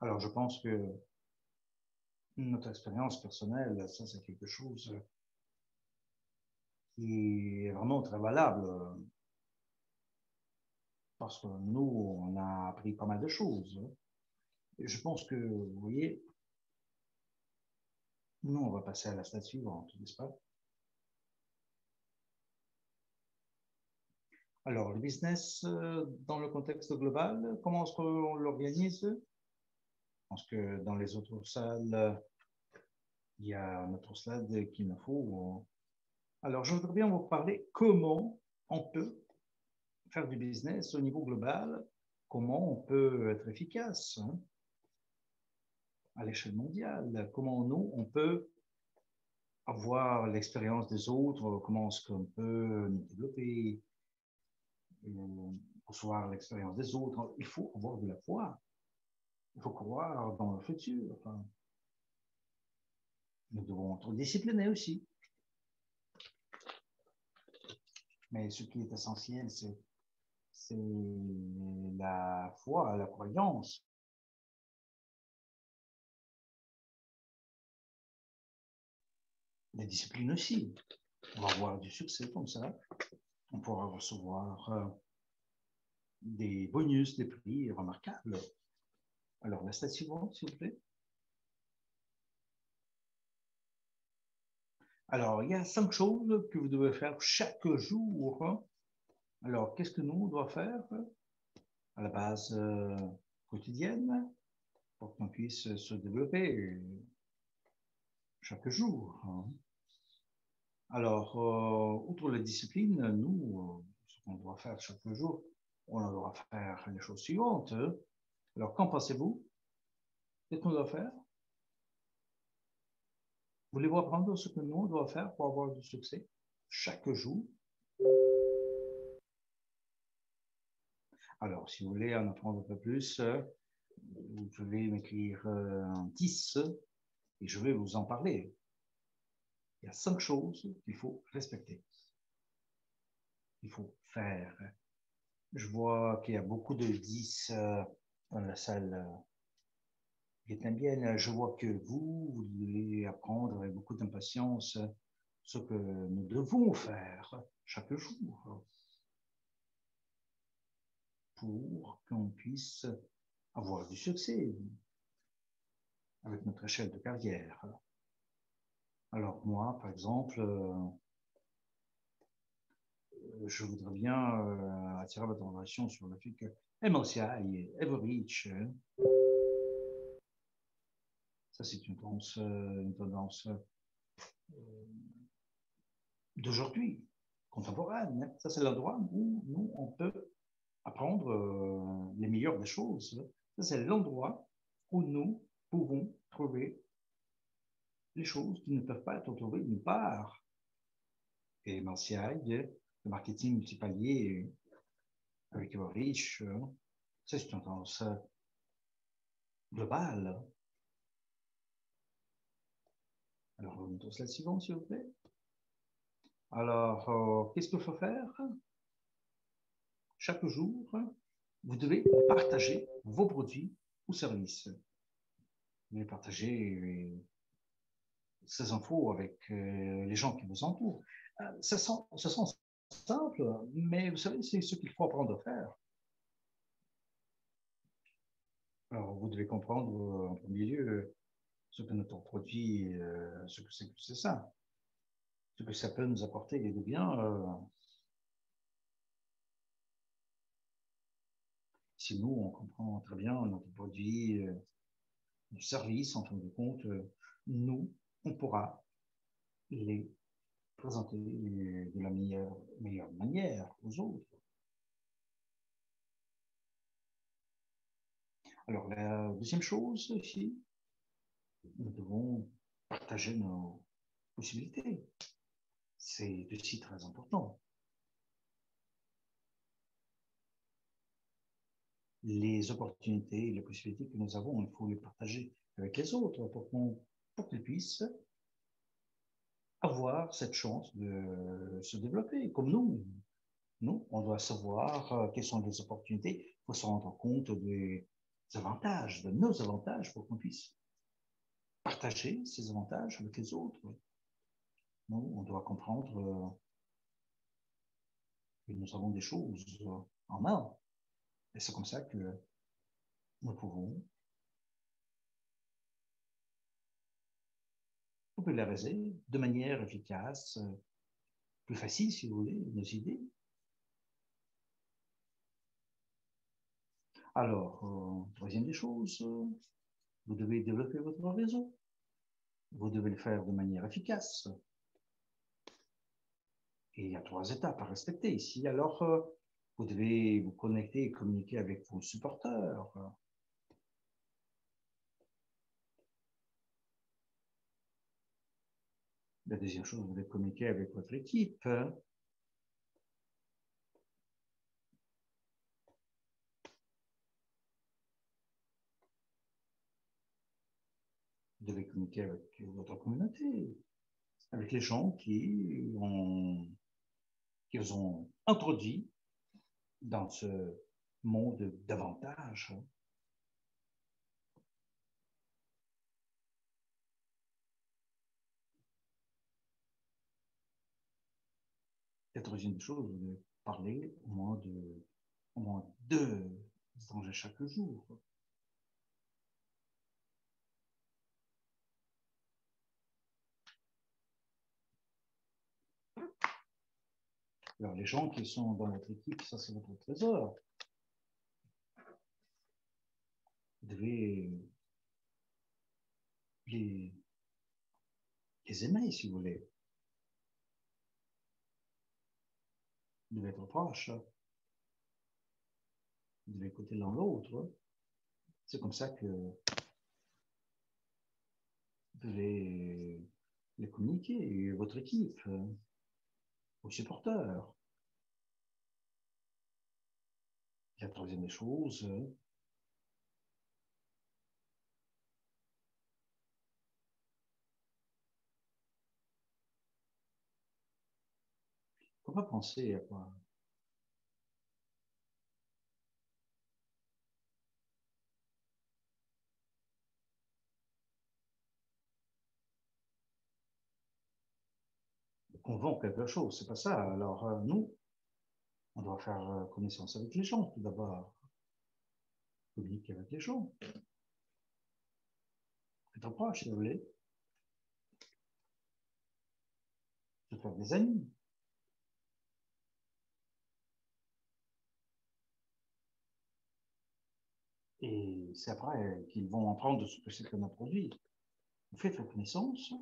Alors, je pense que notre expérience personnelle, ça, c'est quelque chose qui est vraiment très valable parce que nous, on a appris pas mal de choses. Et je pense que, vous voyez, nous, on va passer à la slide suivante, n'est-ce pas? Alors, le business dans le contexte global, comment est-ce qu'on l'organise? Je pense que dans les autres salles, il y a notre slide qu'il me faut. Alors, je voudrais bien vous parler comment on peut faire du business au niveau global, comment on peut être efficace à l'échelle mondiale, comment nous, on peut avoir l'expérience des autres, comment est-ce qu'on peut nous développer, recevoir l'expérience des autres. Il faut avoir de la foi. Il faut croire dans le futur. Enfin, nous devons être disciplinés aussi. Mais ce qui est essentiel, c'est la foi, la croyance. La discipline aussi. On va avoir du succès comme ça. On pourra recevoir des bonus, des prix remarquables. Alors, la slide suivante, s'il vous plaît. Alors, il y a 5 choses que vous devez faire chaque jour. Alors, qu'est-ce que nous, on doit faire à la base quotidienne pour qu'on puisse se développer chaque jour? Alors, outre la discipline, nous, ce qu'on doit faire chaque jour, on doit faire les choses suivantes. Alors, qu'en pensez-vous? Qu'est-ce qu'on doit faire? Voulez-vous apprendre ce que nous, on doit faire pour avoir du succès chaque jour? Alors, si vous voulez en apprendre un peu plus, vous pouvez m'écrire un 10 et je vais vous en parler. Il y a 5 choses qu'il faut respecter. Il faut faire. Je vois qu'il y a beaucoup de 10 dans la salle vietnamienne. Je vois que vous devez apprendre avec beaucoup d'impatience ce que nous devons faire chaque jour pour qu'on puisse avoir du succès avec notre échelle de carrière. Alors moi, par exemple, je voudrais bien attirer votre attention sur le fait que MLCI et Everreach, ça c'est une tendance d'aujourd'hui, contemporaine. Ça c'est l'endroit où nous, on peut apprendre les meilleures des choses. Ça c'est l'endroit où nous pouvons trouver les choses qui ne peuvent pas être trouvées nulle part. Et MLCI, le marketing multipalier avec Everreach, c'est une tendance globale. Alors, on montre la suivante, s'il vous plaît. Alors, qu'est-ce qu'il faut faire? Chaque jour, vous devez partager vos produits ou services. Vous devez partager ces infos avec les gens qui vous entourent. Ça sent simple, mais vous savez, c'est ce qu'il faut apprendre à faire. Alors, vous devez comprendre en premier lieu ce que notre produit, ce que c'est ça, ce que ça peut nous apporter de bien. Si nous, on comprend très bien notre produit, nos services, en fin de compte, nous, on pourra les présenter de la meilleure manière aux autres. Alors, la deuxième chose ici, nous devons partager nos possibilités. C'est aussi très important. Les opportunités, les possibilités que nous avons, il faut les partager avec les autres pour qu'ils puissent avoir cette chance de se développer, comme nous. Nous, on doit savoir quelles sont les opportunités, il faut se rendre compte des avantages, de nos avantages, pour qu'on puisse partager ces avantages avec les autres. Nous, on doit comprendre que nous avons des choses en main. Et c'est comme ça que nous pouvons populariser de manière efficace, plus facile, si vous voulez, nos idées. Alors, troisième des choses, vous devez développer votre réseau. Vous devez le faire de manière efficace. Et il y a 3 étapes à respecter ici. Alors, vous devez vous connecter et communiquer avec vos supporters. La deuxième chose, vous devez communiquer avec votre équipe. Vous devez communiquer avec votre communauté, avec les gens qui vous ont introduit dans ce monde d'avantages. La troisième chose, vous devez parler au moins 2 étrangers chaque jour. Alors, les gens qui sont dans votre équipe, ça c'est votre trésor. Vous devez les, les aimer, si vous voulez. Vous devez être proche. Vous devez écouter l'un l'autre. C'est comme ça que vous devez les communiquer, et votre équipe, vos supporters. La troisième des choses, faut pas penser à quoi. On vend quelque chose, c'est pas ça. Alors, nous, on doit faire connaissance avec les gens, tout d'abord. Communiquer avec les gens. Être proche, si vous voulez. Se faire des amis. Et c'est après qu'ils vont apprendre ce que c'est qu'on a produit. Vous faites la connaissance.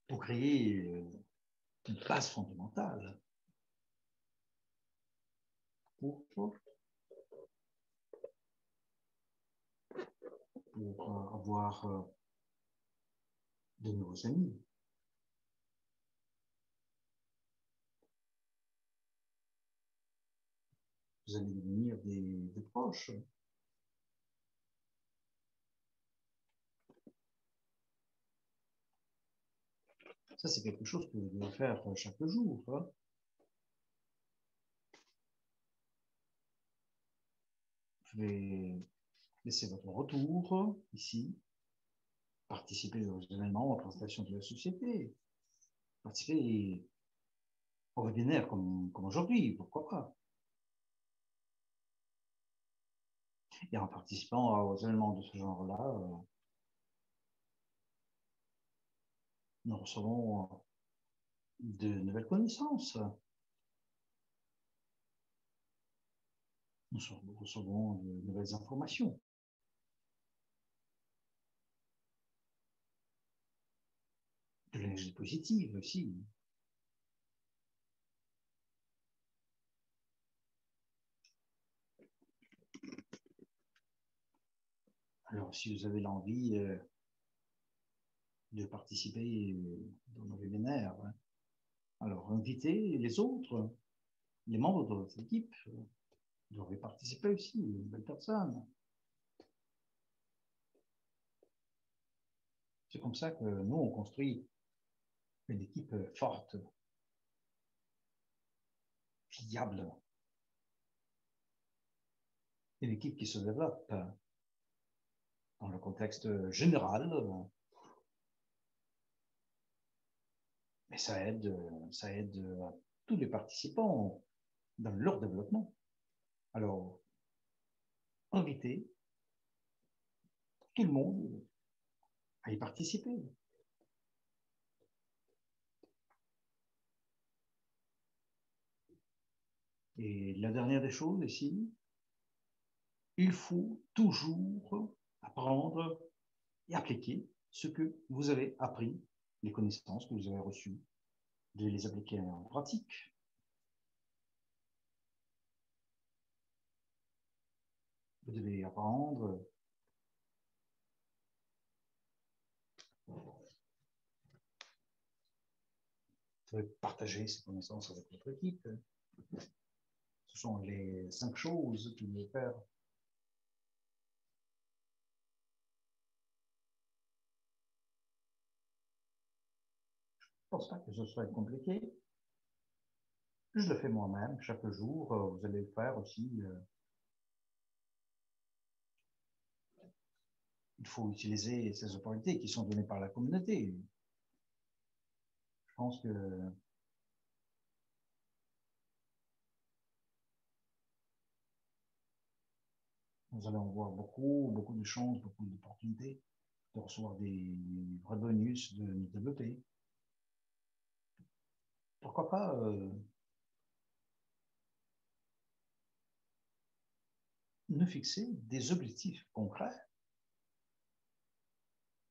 Pour créer une base fondamentale pour avoir de nouveaux amis. Vous allez devenir des proches. Ça, c'est quelque chose que vous devez faire chaque jour. Hein. Vous pouvez laisser votre retour ici, participer aux événements, aux présentations de la société, participer au webinaire comme aujourd'hui, pourquoi pas. Et en participant aux événements de ce genre-là, nous recevons de nouvelles connaissances. Nous recevons de nouvelles informations. De l'énergie positive aussi. Alors, si vous avez l'envie de participer dans nos webinaires, hein, alors invitez les autres, les membres de votre équipe, doivent participer aussi, une belle personne. C'est comme ça que nous, on construit une équipe forte, fiable, une équipe qui se développe dans le contexte général, mais ça aide tous les participants dans leur développement. Alors, invitez tout le monde à y participer. Et la dernière des choses ici, il faut toujours apprendre et appliquer ce que vous avez appris, les connaissances que vous avez reçues, de les appliquer en pratique. Vous devez apprendre vous devez partager ces connaissances avec votre équipe. Ce sont les 5 choses que vous devez faire. Je ne pense pas que ce soit compliqué. Je le fais moi-même chaque jour. Vous allez le faire aussi. Il faut utiliser ces opportunités qui sont données par la communauté. Je pense que nous allons voir beaucoup de chances, beaucoup d'opportunités de recevoir des vrais bonus, de nous développer. Pourquoi pas nous fixer des objectifs concrets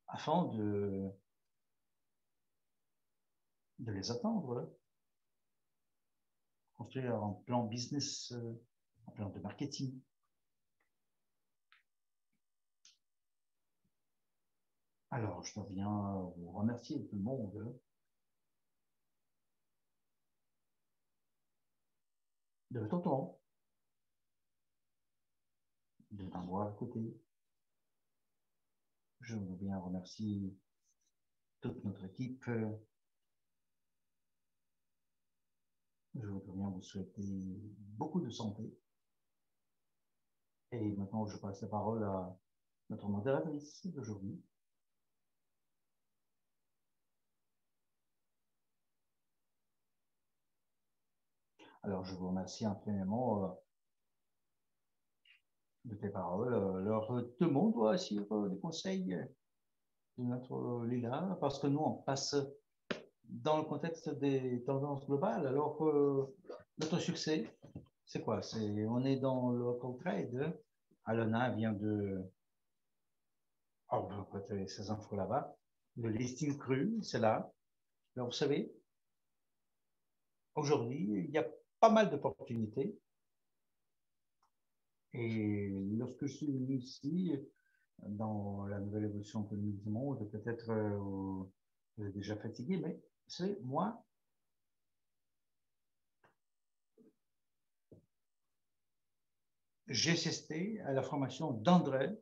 afin de les atteindre. Construire un plan business, un plan de marketing. Alors, je dois bien vous remercier tout le monde de votre temps, de m'avoir écouté. Je veux bien remercier toute notre équipe. Je voudrais bien vous souhaiter beaucoup de santé. Et maintenant, je passe la parole à notre modératrice d'aujourd'hui. Alors, je vous remercie infiniment de tes paroles. Alors, tout le monde doit suivre les conseils de notre Lila, parce que nous, on passe dans le contexte des tendances globales. Alors, notre succès, c'est quoi? On est dans le local trade. Alona vient de... Oh, vous avez ces infos là-bas. Le listing cru, c'est là. Alors, vous savez, aujourd'hui, il y a pas mal d'opportunités. Et lorsque je suis venu ici, dans la nouvelle évolution que nous vivons, peut-être déjà fatigué, mais vous savez, moi, j'ai assisté à la formation d'André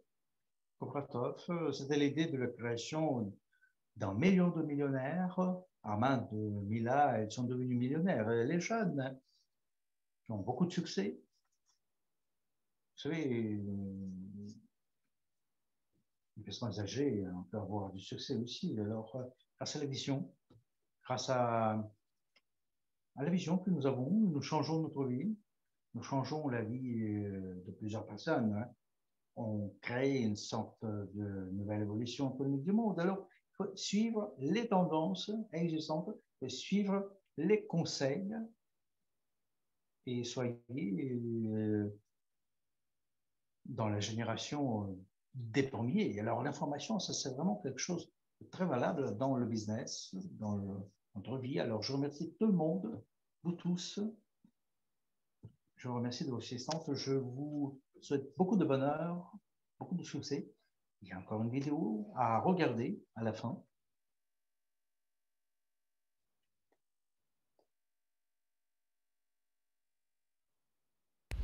Kopratov. C'était l'idée de la création d'un million de millionnaires. À main de Mila, elles sont devenues millionnaires. Les jeunes qui ont beaucoup de succès. Vous savez, les personnes âgées, on peut avoir du succès aussi. Alors, grâce à la vision, grâce à la vision que nous avons, nous changeons notre vie, nous changeons la vie de plusieurs personnes. Hein. On crée une sorte de nouvelle évolution économique du monde. Alors, il faut suivre les tendances existantes, et suivre les conseils et soyez dans la génération des premiers. Alors, l'information, ça, c'est vraiment quelque chose très valable dans le business, dans notre vie. Alors, je remercie tout le monde, vous tous. Je vous remercie de votre assistance. Je vous souhaite beaucoup de bonheur, beaucoup de succès. Il y a encore une vidéo à regarder à la fin.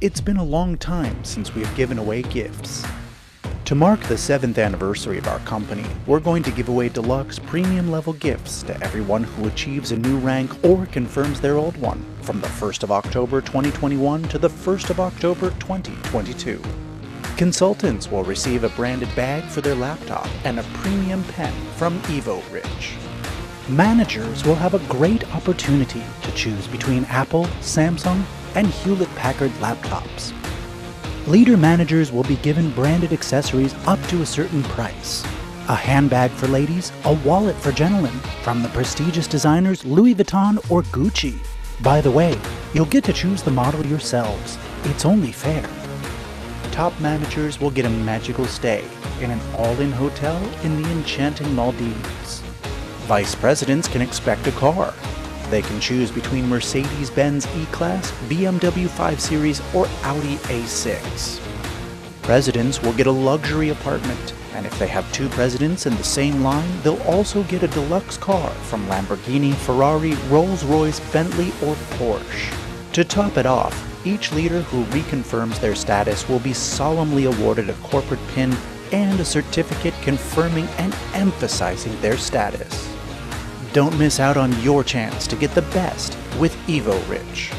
It's been a long time since we have given away gifts. To mark the 7th anniversary of our company, we're going to give away deluxe premium level gifts to everyone who achieves a new rank or confirms their old one from the 1st of October 2021 to the 1st of October 2022. Consultants will receive a branded bag for their laptop and a premium pen from EvoRich. Managers will have a great opportunity to choose between Apple, Samsung, and Hewlett-Packard laptops. Leader managers will be given branded accessories up to a certain price. A handbag for ladies, a wallet for gentlemen, from the prestigious designers Louis Vuitton or Gucci. By the way, you'll get to choose the model yourselves. It's only fair. Top managers will get a magical stay in an all-in hotel in the enchanting Maldives. Vice presidents can expect a car. They can choose between Mercedes-Benz E-Class, BMW 5 Series, or Audi A6. Presidents will get a luxury apartment, and if they have 2 presidents in the same line, they'll also get a deluxe car from Lamborghini, Ferrari, Rolls-Royce, Bentley, or Porsche. To top it off, each leader who reconfirms their status will be solemnly awarded a corporate pin and a certificate confirming and emphasizing their status. Don't miss out on your chance to get the best with EvoRich.